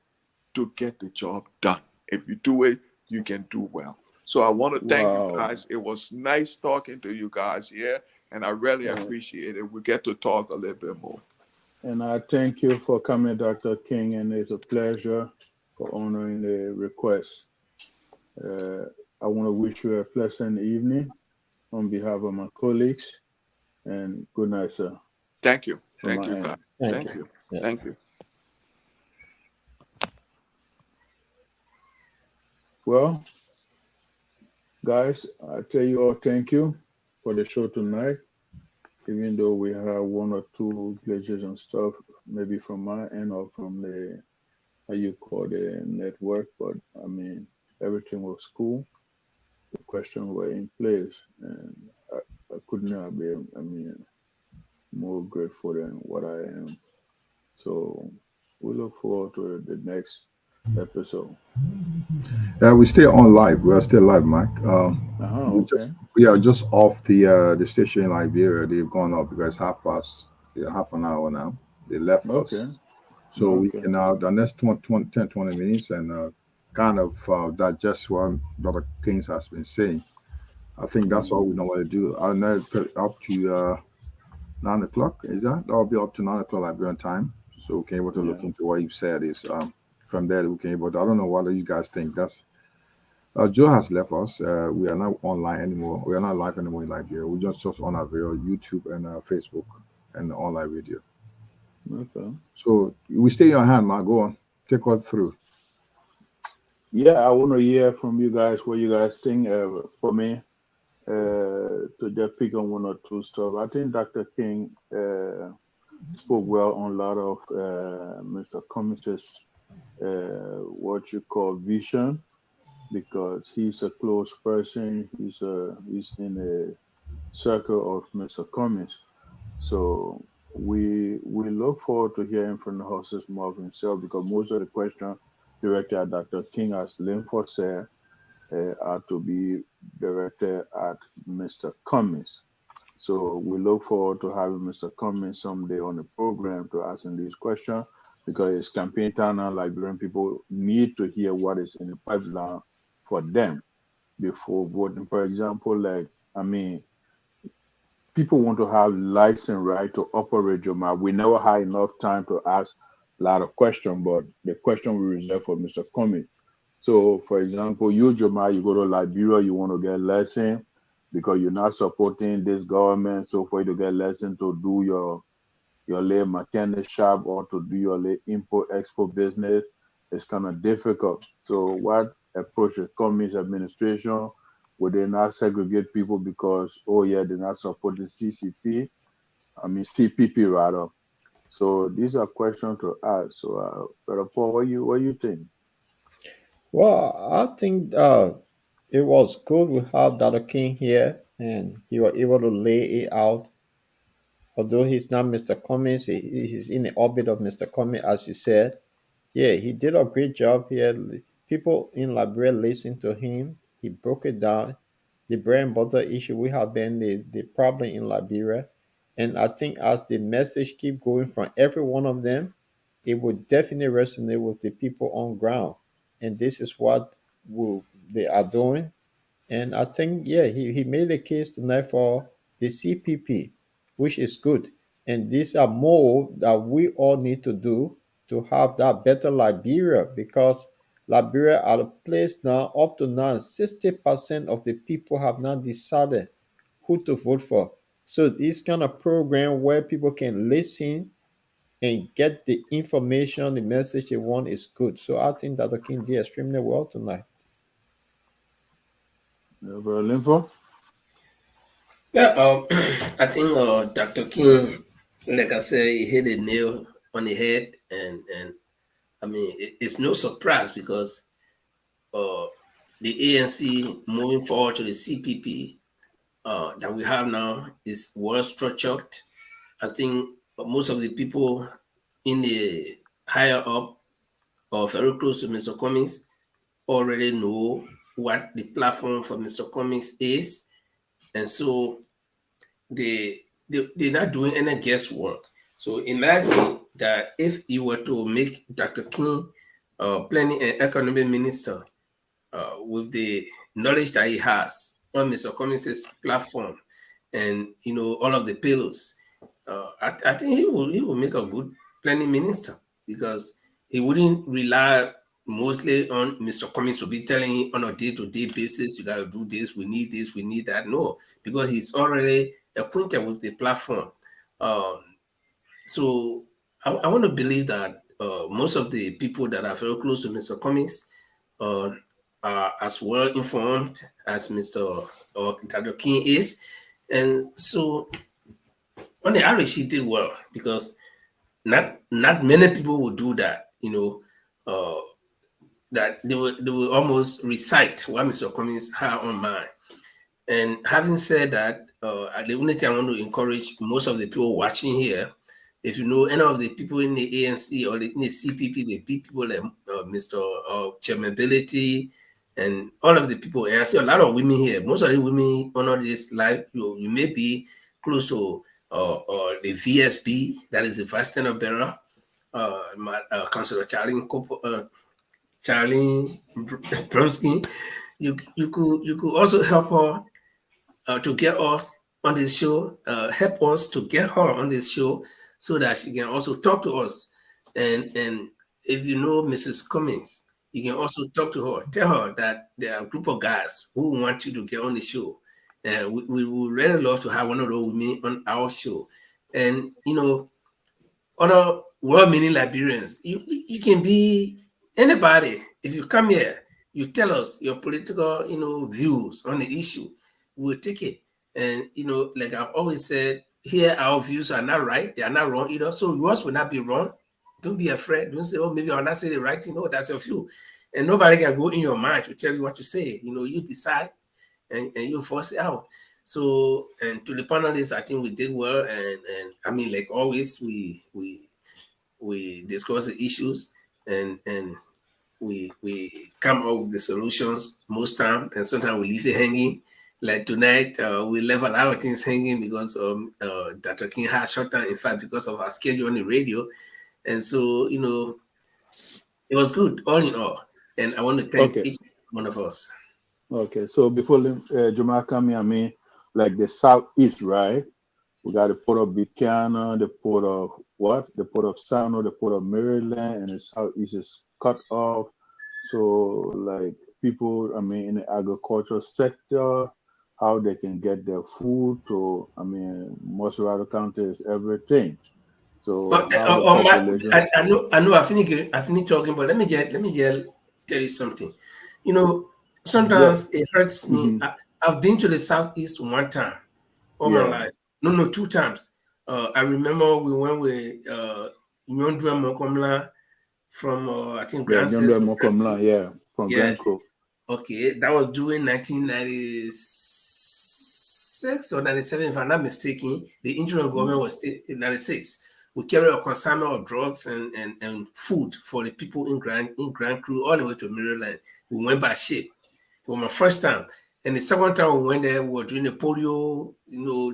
to get the job done. If you do it, you can do well. So I want to thank you guys. It was nice talking to you guys here, and I really appreciate it. We get to talk a little bit more. And I thank you for coming, Dr. King, and it's a pleasure for honoring the request. I want to wish you a pleasant evening on behalf of my colleagues, and good night, sir. Thank you. Thank you, guys. Thank you. Yeah. Thank you. Well, guys, I tell you all thank you for the show tonight. Even though we have 1 or 2 glitches and stuff, maybe from my end or from the, how you call the network, but I mean, everything was cool. The questions were in place, and I could not be, more grateful than what I am. So we look forward to the next episode. We stay on live. We are still live, Mike. Okay. Just off the station in Liberia. They've gone up because half an hour now. They left us. So we can now, the next 10, 20 minutes and kind of digest what Dr. Kings has been saying. I think that's what we normally do. I'll now up to 9 o'clock. Is that? That'll be up to 9 o'clock Liberian time. So we can able to look into what you said. Is from there we can able to, I don't know what you guys think. That's Joe has left us. We are not online anymore. We are not live anymore in Liberia. We just on our video, YouTube and Facebook and online radio. Okay. So we stay in your hand, man. Go on. Take us through. Yeah, I want to hear from you guys what you guys think. For me, to just pick on 1 or 2 stuff. I think Dr. King spoke well on a lot of Mr. Cummings's what you call vision, because he's a close person. He's in a circle of Mr. Cummings. So we look forward to hearing from the horse's mouth himself, because most of the questions directed at Dr. King, as Linford said, are to be directed at Mr. Cummings. So we look forward to having Mr. Cummings someday on the program to asking these questions, because it's campaign time now. Liberian people need to hear what is in the pipeline for them before voting. For example, people want to have license right to operate Joma. We never had enough time to ask a lot of questions, but the question we reserve for Mr. Cummings. So, for example, you, Joma, you go to Liberia, you want to get lesson because you're not supporting this government. So, for you to get lesson to do your little mechanic shop or to do your little import-export business, it's kind of difficult. So, what approach the Cummings administration? Would they not segregate people because, they're not supporting CPP rather? So these are questions to ask. So, Brother Paul, what you think? Well, I think it was good we had Dr. King here, and he was able to lay it out. Although he's not Mr. Cummings, he's in the orbit of Mr. Cummings, as you said. Yeah, he did a great job here. People in Liberia listened to him. He broke it down. The bread and butter issue we have been the problem in Liberia. And I think as the message keep going from every one of them, it would definitely resonate with the people on ground. And this is what they are doing. And I think, yeah, he made a case tonight for the CPP, which is good. And these are more that we all need to do to have that better Liberia, because Liberia are a place now, up to now, 60% of the people have not decided who to vote for. So this kind of program where people can listen and get the information, the message they want is good. So I think that the King did extremely well tonight. Linfo? Yeah, I think Dr. King, like I said, he hit a nail on the head, and I mean it's no surprise because the ANC moving forward to the CPP that we have now is well structured. I think most of the people in the higher up or very close to Mr. Cummings already know what the platform for Mr. Cummings is, and so they're not doing any guesswork. So imagine that if you were to make Dr. King planning and economic minister with the knowledge that he has on Mr. Cummings' platform and all of the pillars, I think he will make a good planning minister because he wouldn't rely mostly on Mr. Cummings to be telling him on a day-to-day basis, you got to do this, we need that. No, because he's already acquainted with the platform. So I want to believe that most of the people that are very close to Mr. Cummings are as well informed as Mr. or Dr. King is. And so on the average, he did well because not many people would do that, that they will almost recite what Mr. Cummings had on mind. And having said that, the only thing I want to encourage most of the people watching here, if you know any of the people in the ANC or in the CPP, the big people like Mr. Chairmanability and all of the people, and I see a lot of women here. Most of the women on this live, you may be close to the VSB, that is the Vice Standard Bearer, Councillor Charlie Bromsky. You could also help her to get us on this show, help us to get her on this show so that she can also talk to us. And if you know Mrs. Cummings, you can also talk to her. Tell her that there are a group of guys who want you to get on the show. We would really love to have one of those women on our show. And, other well-meaning Liberians, you can be anybody. If you come here, you tell us your political, views on the issue, we'll take it. And, like I've always said, here our views are not right. They are not wrong either. So yours will not be wrong. Don't be afraid. Don't say, oh, maybe I'll not say the right thing. No, that's your view. And nobody can go in your mind to tell you what to say. You decide and you force it out. So, and to the panelists, I think we did well. And I mean, like always, we discuss the issues and we come up with the solutions most time, and sometimes we leave it hanging. Like tonight, we left a lot of things hanging because Dr. King had shut down, in fact, because of our schedule on the radio. And so, it was good, all in all. And I want to thank each one of us. Okay, so before Jamal come, I mean, like the Southeast, right? We got the Port of Buchanan, the Port of what? The Port of Sano, the Port of Maryland, and the Southeast is cut off. So, like people, I mean, in the agricultural sector, how they can get their food to, I mean, most of our County is everything. So, but, I know I finished talking, but let me just tell you something. Sometimes it hurts me. I've been to the Southeast one time all my life. No, 2 times. I remember we went with Nyondwe Mokomla from I think Grand Mokomla, from Grand Crook. Okay, that was during 1996 or 97, if I'm not mistaken. The interim government was still in 96. We carried a consignment of drugs and food for the people in Grand Crew all the way to Maryland. We went by ship. It was my first time. And the second time we went there, we were doing the polio,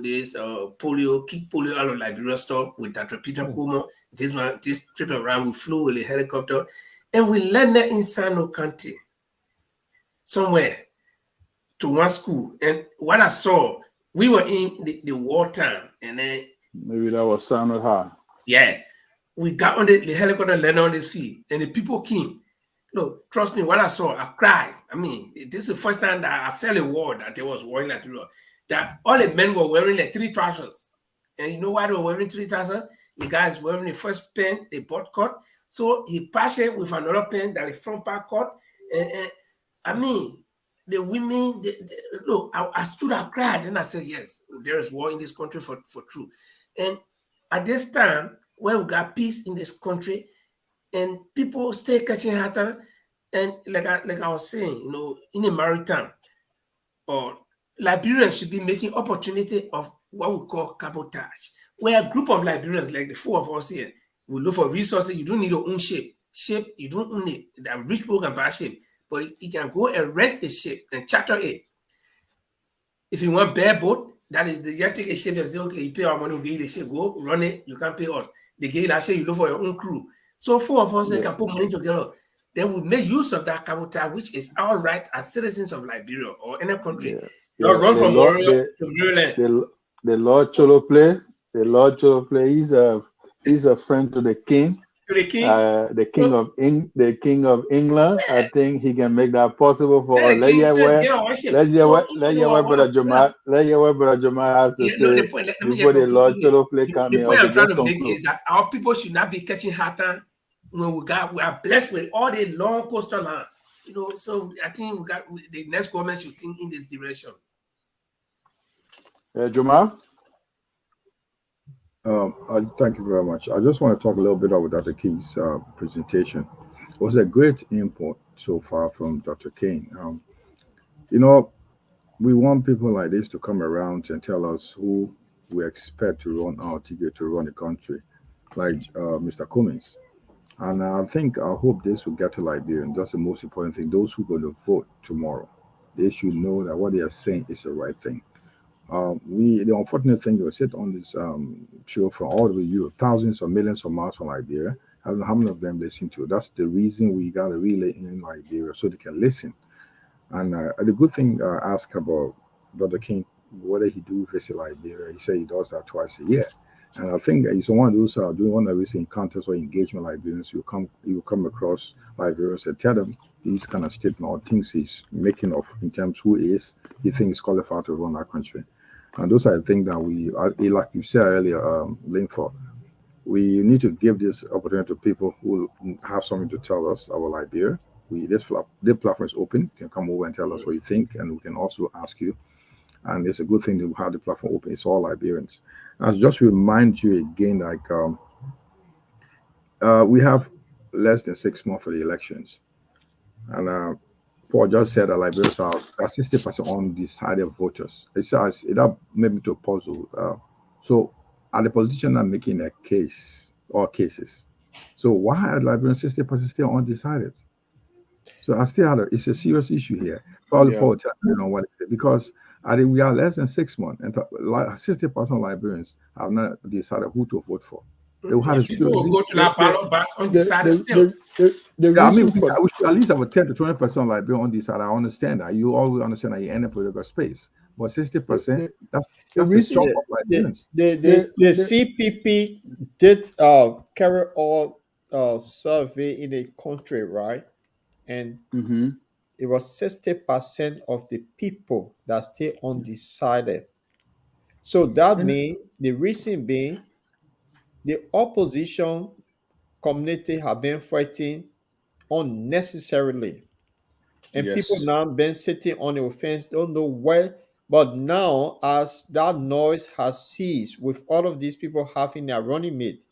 this polio, kick polio out of Liberia stuff with Dr. Peter Kumo. This trip around, we flew with a helicopter, and we landed in Sano County, somewhere, to one school. And what I saw, we were in the wartime, and then maybe that was Sano High. Yeah, we got on the helicopter, landed on the sea, and the people came. No, trust me, what I saw, I cried. I mean, this is the first time that I felt a war that there was war in Liberia. That all the men were wearing like 3 trousers. And you know why they were wearing 3 trousers? The guy is wearing the first pen, the butt cut. So he passed it with another pen that the front part cut. And I mean, the women, look, I stood, I cried, and I said, yes, there is war in this country for true. And at this time, when we got peace in this country, and people stay catching hatter, and like I was saying, in the maritime, or Liberians should be making opportunity of what we call cabotage, where a group of Liberians, like the 4 of us here, will look for resources. You don't need your own ship. Ship, you don't own it. The rich people can buy a ship, but you can go and rent the ship and charter it. If you want bare boat, that is, they just take a ship and say, okay, you pay our money, we give you the ship, go run it, you can't pay us. They give you that ship, you look for your own crew. So 4 of us, they can put money together. Then we make use of that cabotage, which is our right as citizens of Liberia or any country. Not run from Liberia to Maryland. The Lord Cholo play. The Lord Cholo play. He's a friend to the king. To the king. The king of England. I think he can make that possible for us. Let your brother Jamal has to say before the Lord Cholo play come in. The point I'm trying to make is that our people should not be catching hatter when we are blessed with all the long coastal land. So I think the next government should think in this direction. Jamal? Thank you very much. I just want to talk a little bit about Dr. King's presentation. It was a great input so far from Dr. King. We want people like this to come around and tell us who we expect to run our ticket to run the country, like Mr. Cummings. And I hope this will get to Liberians. That's the most important thing. Those who are going to vote tomorrow, they should know that what they are saying is the right thing. The unfortunate thing, we sit on this show from all over Europe, thousands or millions of miles from Liberia. I don't know how many of them listen to. That's the reason we got a relay in Liberia, so they can listen. And the good thing I asked about Dr. King, whether he do visit Liberia, he said he does that twice a year. And I think he's one of those doing one of these encounters or engagement Liberians. You will come across Liberians and tell them these kind of statement or things he's making of in terms of who he thinks qualified to run our country. And those are the things that like you said earlier, Linford, we need to give this opportunity to people who have something to tell us about Liberia. This platform is open. You can come over and tell us what you think, and we can also ask you. And it's a good thing to have the platform open. It's all Liberians. I'll just remind you again, like we have less than 6 months for the elections. And Paul just said that Liberians are 60% undecided voters. That made me to puzzle. So are the politicians not making a case or cases? So why are Liberians 60% still undecided? So I still it's a serious issue here. Probably Paul tell me what it is, because we are less than 6 months, and 60% of Liberians have not decided who to vote for. They will have a serious go to that ballot box undecided still. I mean, we should at least have a 10 to 20% Liberian undecided. I understand that. You always understand that you end up with a space. But 60%, that's the chunk of Liberians. The CPP did carry out survey in the country, right? And it was 60% of the people that stay undecided. So that means the reason being the opposition community have been fighting unnecessarily. And people now been sitting on the fence, don't know where. But now, as that noise has ceased, with all of these people having their running mate,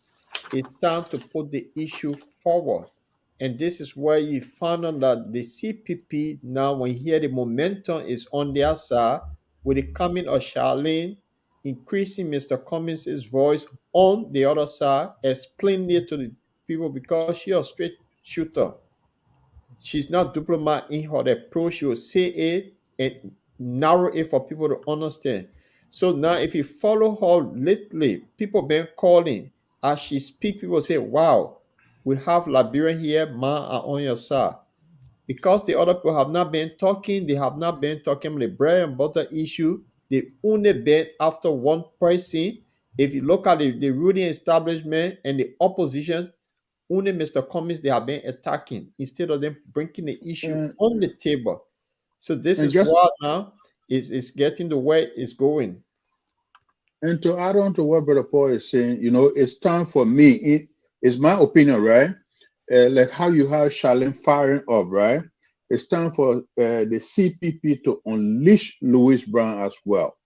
it's time to put the issue forward. And this is where you found out that the CPP now, when you hear the momentum is on their side, with the coming of Charlene, increasing Mr. Cummings' voice on the other side, explaining it to the people, because she's a straight shooter. She's not diplomat in her approach. She will say it, and narrow it for people to understand. So now, if you follow her lately, people been calling as she speak. People say, "Wow, we have Liberian here, man, are on your side." Because the other people have not been talking, they have not been talking the bread and butter issue. They only been after one person. If you look at the ruling establishment and the opposition, only Mr. Cummings they have been attacking instead of them bringing the issue and, on the table. So this and is just what now is getting the way it's going. and to add on to what Brother Paul is saying, it's time for me. It's my opinion, right? Like how you have Charlene firing up, right? It's time for the CPP to unleash Louis Brown as well,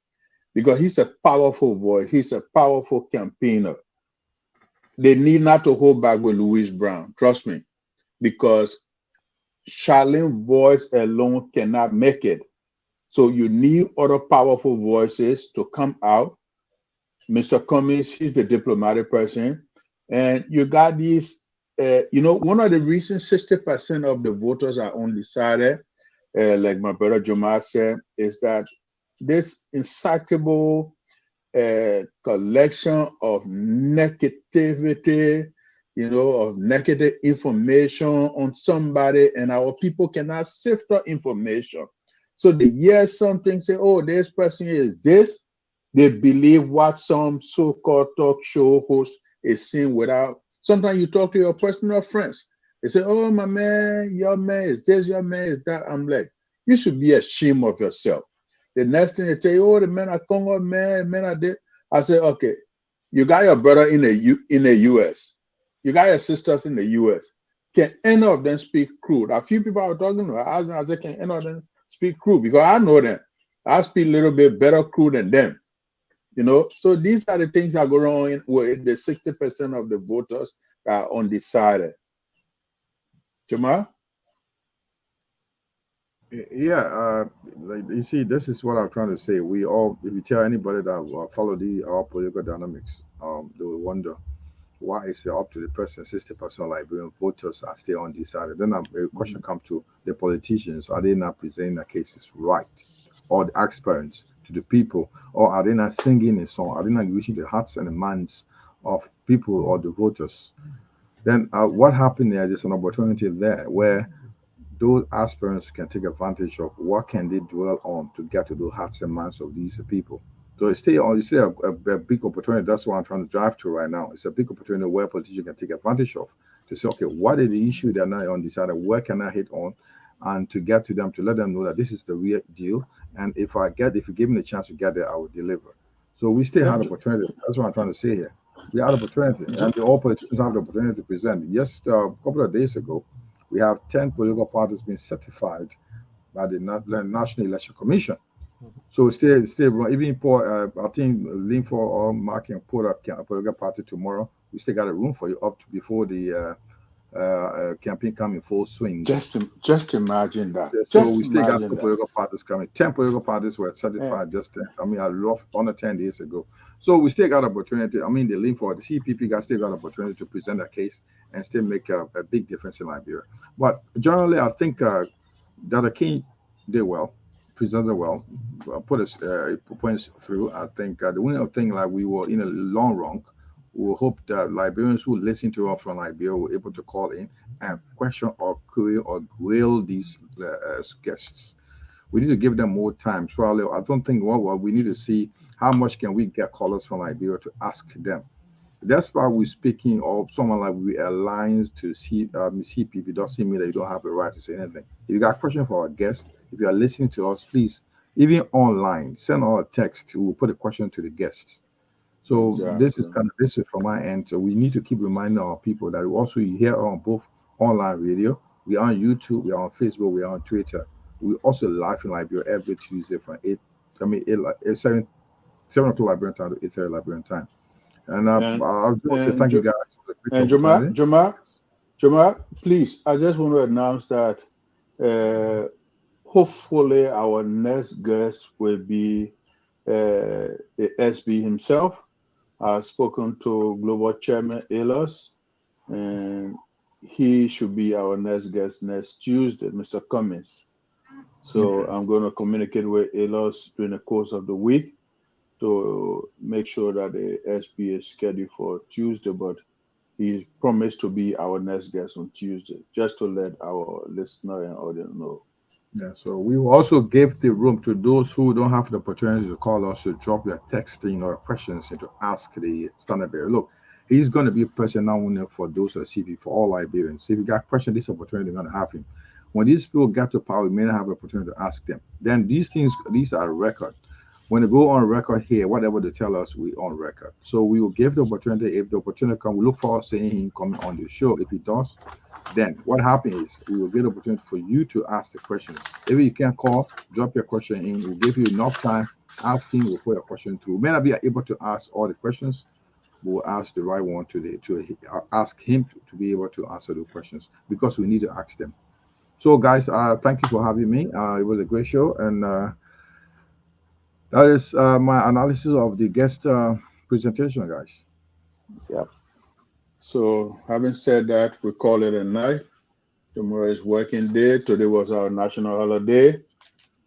because he's a powerful voice. He's a powerful campaigner. They need not to hold back with Louis Brown. Trust me, because Charlene's voice alone cannot make it. So you need other powerful voices to come out. Mr. Cummings, he's the diplomatic person. And you got these, one of the reasons 60% of the voters are undecided, like my brother Jamar said, is that this incitable collection of negativity, of negative information on somebody, and our people cannot sift the information. So they hear something, say, oh, this person is this. They believe what some so-called talk show host is saying without. Sometimes you talk to your personal friends. They say, oh, my man, your man is this, your man is that. I'm like, you should be ashamed of yourself. The next thing they tell you, oh, the men are Congo, men are this. I say, okay, you got your brother in the US. You got your sisters in the US. Can any of them speak crude? A few people are talking to I said, can any of them speak crude? Because I know them. I speak a little bit better crude than them. So these are the things that go wrong with the 60% of the voters that are undecided. Jamal? Yeah, like you see, this is what I'm trying to say. We all, if you tell anybody that follow our political dynamics, they will wonder why is it up to the president 60% Liberian voters are still undecided. Then a question comes to the politicians: are they not presenting their cases right, or the aspirants to the people, or are they not singing a song? Are they not reaching the hearts and the minds of people or the voters? Then what happened there? There's an opportunity there where those aspirants can take advantage of what can they dwell on to get to those hearts and minds of these people. So it's still a big opportunity. That's what I'm trying to drive to right now. It's a big opportunity where politicians can take advantage of to say, okay, what is the issue they're not undecided? Where can I hit on? And to get to them, to let them know that this is the real deal. And if you give me the chance to get there, I will deliver. So we still have opportunity. That's what I'm trying to say here. We have opportunity, and all politicians have the opportunity to present. Just a couple of days ago, we have 10 political parties being certified by the National Election Commission. So still, even for I think link for or marking put a political party tomorrow. We still got a room for you up to before the campaign come in full swing. Just imagine that. So we still got two political parties coming. 10 political parties were certified I love under 10 days ago. So we still got opportunity. I mean, the link for the CPP got still got opportunity to present a case and still make a big difference in Liberia. But generally, I think that the King did well, presented well, put his points through. I think the only thing like we were in a long run. We hope that Liberians who listen to us from Liberia were able to call in and question or query or grill these guests. We need to give them more time. Probably, I don't think what we need to see how much can we get callers from Liberia to ask them. That's why we're speaking of someone like we aligns to CPP. Doesn't mean that you don't have a right to say anything. If you got a question for our guests, if you are listening to us, please, even online, send our text. We will put a question to the guests. So Exactly. This is from my end. So we need to keep reminding our people that we also hear on both online radio. We are on YouTube, we are on Facebook, we are on Twitter. We also live in Liberia every Tuesday from 7 o'clock Liberian time to 8:30 Liberian time. And I'll just say thank you guys for the great opportunity. Jamar, please, I just want to announce that hopefully our next guest will be the SB himself. I've spoken to Global Chairman Elos, and he should be our next guest next Tuesday, Mr. Cummings. So I'm going to communicate with Elos during the course of the week to make sure that the SP is scheduled for Tuesday, but he promised to be our next guest on Tuesday, just to let our listener and audience know. Yeah, so we will also give the room to those who don't have the opportunity to call us to drop their texting or questions and to ask the standard bearer. Look, he's going to be present not only for those at CV, for all Liberians. If you got questions, this opportunity, they're going to have him. When these people get to power, we may not have the opportunity to ask them. Then these things, these are record. When they go on record here, whatever they tell us, we on record. So we will give the opportunity. If the opportunity comes, we look forward to seeing him coming on the show. If he does, then what happens is we will get the opportunity for you to ask the questions. If you can't call, drop your question in. We'll give you enough time. Ask him. We'll put your question through. We may not be able to ask all the questions. We'll ask the right one to ask him to be able to answer the questions because we need to ask them. So, guys, thank you for having me. It was a great show, and that is my analysis of the guest presentation, guys. Yep. So, having said that, we call it a night. Tomorrow is working day. Today was our national holiday,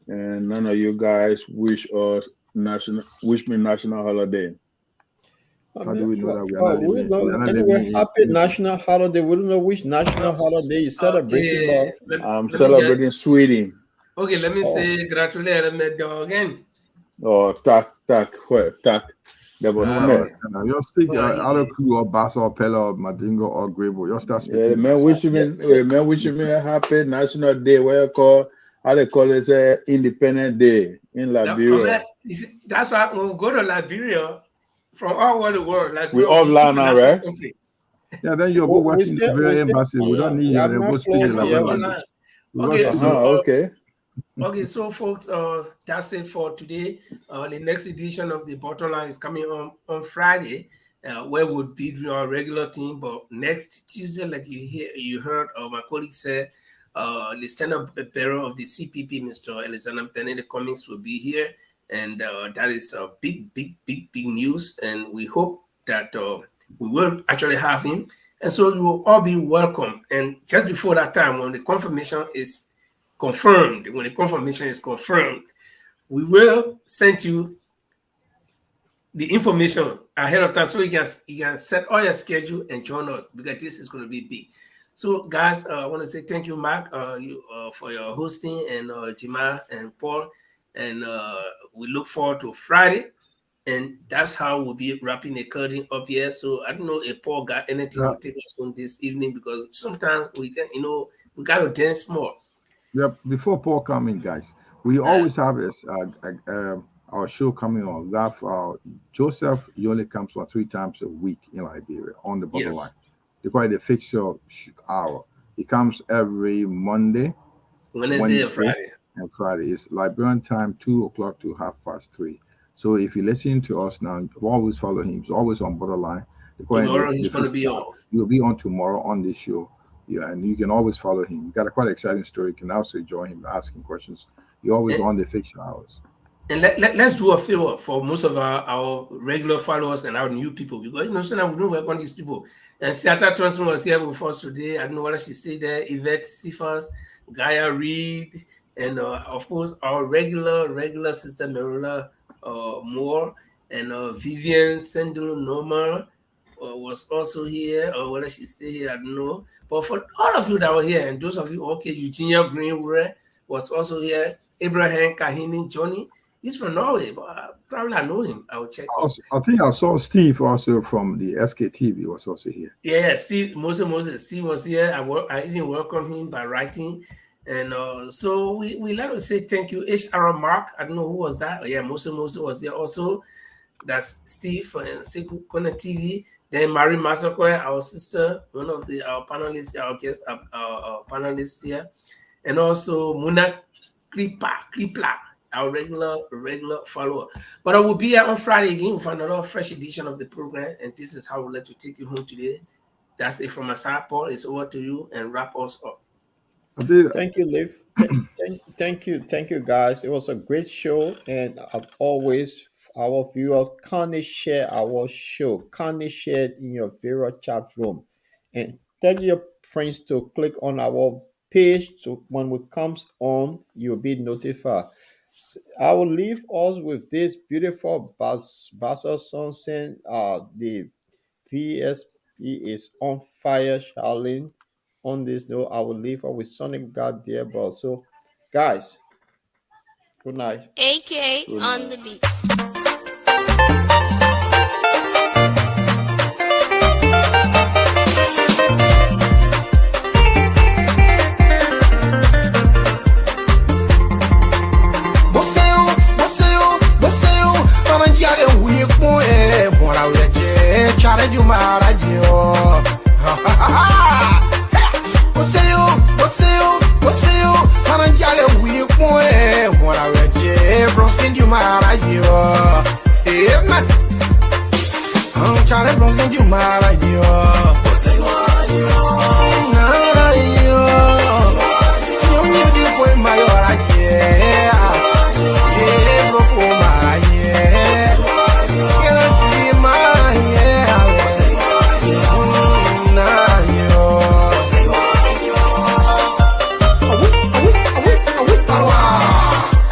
and none of you guys wish me national holiday. How do we know that we are not we living? know, We are not anyway, living happy national holiday. We don't know which national holiday you're celebrating, but I'm celebrating Sweden. Okay, let me say gratulate again. Oh, tak. That was Smith. You speak other crew or Bass or Pella or Madingo or Grable. You start speaking. Yeah, the man wishing me a happy national day. Where you call how they call it Independent Day in Liberia. That's why when we go to Liberia from all over the world, like we offline now, right? Country. Yeah, then you'll go working in the Liberia embassy. We don't need you. We'll speak in Liberia. Okay, okay, so folks, that's it for today. The next edition of the Bottom Line is coming on Friday, where we'll be doing our regular thing. But next Tuesday, like you heard my colleague said, the stand-up bearer of the CPP, Mr. Alexander Cummings, will be here, and that is a big news. And we hope that we will actually have him, and so you will all be welcome. And just before that time, when the confirmation is confirmed, we will send you the information ahead of time so you can set all your schedule and join us, because this is going to be big. So, guys, I want to say thank you, Mark, for your hosting, and Jima and Paul, and we look forward to Friday, and that's how we'll be wrapping the curtain up here. So I don't know if Paul got anything to take us on this evening, because sometimes we got to dance more. Yep. Before Paul coming, guys, we always have our show coming on. We have Joseph. He only comes on 3 times a week in Liberia on the Bottom Line. They call it the fixture hour. He comes every Monday, Wednesday, and Friday. It's Liberian time, 2 o'clock to 3:30. So if you listen to us now, always follow him. He's always on Bottom Line. Tomorrow he's going to be on. You'll be on tomorrow on this show. Yeah, and you can always follow him. Got a quite exciting story. You can also join him asking questions. You're always on the fiction hours. And let's do a favor for most of our regular followers and our new people, because sometimes we don't work on these people. And Seattle Thompson was here with us today. I don't know whether she stayed there. Yvette Sifas, Gaia Reed, and of course our regular sister Marilla Moore, and Vivian Sendolo Norma was also here, or whether she stayed here, I don't know. But for all of you that were here, and those of you, Eugenia Greenwood was also here, Abraham Kahini Johnny, he's from Norway, but probably I know him. I will check. I think I saw Steve also from the SKTV was also here. Yeah, Steve Moses. Steve was here. I even welcome him by writing. And so we let us say thank you. HR Mark, I don't know who was that. Oh, yeah, Moses was here also. That's Steve and Seku Kona TV. Then Marie Masakwe, our sister, one of our panelists, our guest, our panelists here. And also Muna Klipla, our regular follower. But I will be here on Friday again for another fresh edition of the program. And this is how we'd like to take you home today. That's it from my side, Paul. It's over to you, and wrap us up. Thank you, Liv. Thank you, guys. It was a great show, and as always, our viewers, kindly share our show, kindly share it in your favorite chat room, and tell your friends to click on our page, so when it comes on, you'll be notified. I will leave us with this beautiful Basso song saying the VSP is on fire, Charlene. On this note, I will leave her with Sonic God Dear Boss. So, guys, good night. AK on the beat. Charlie Bronson, you mad,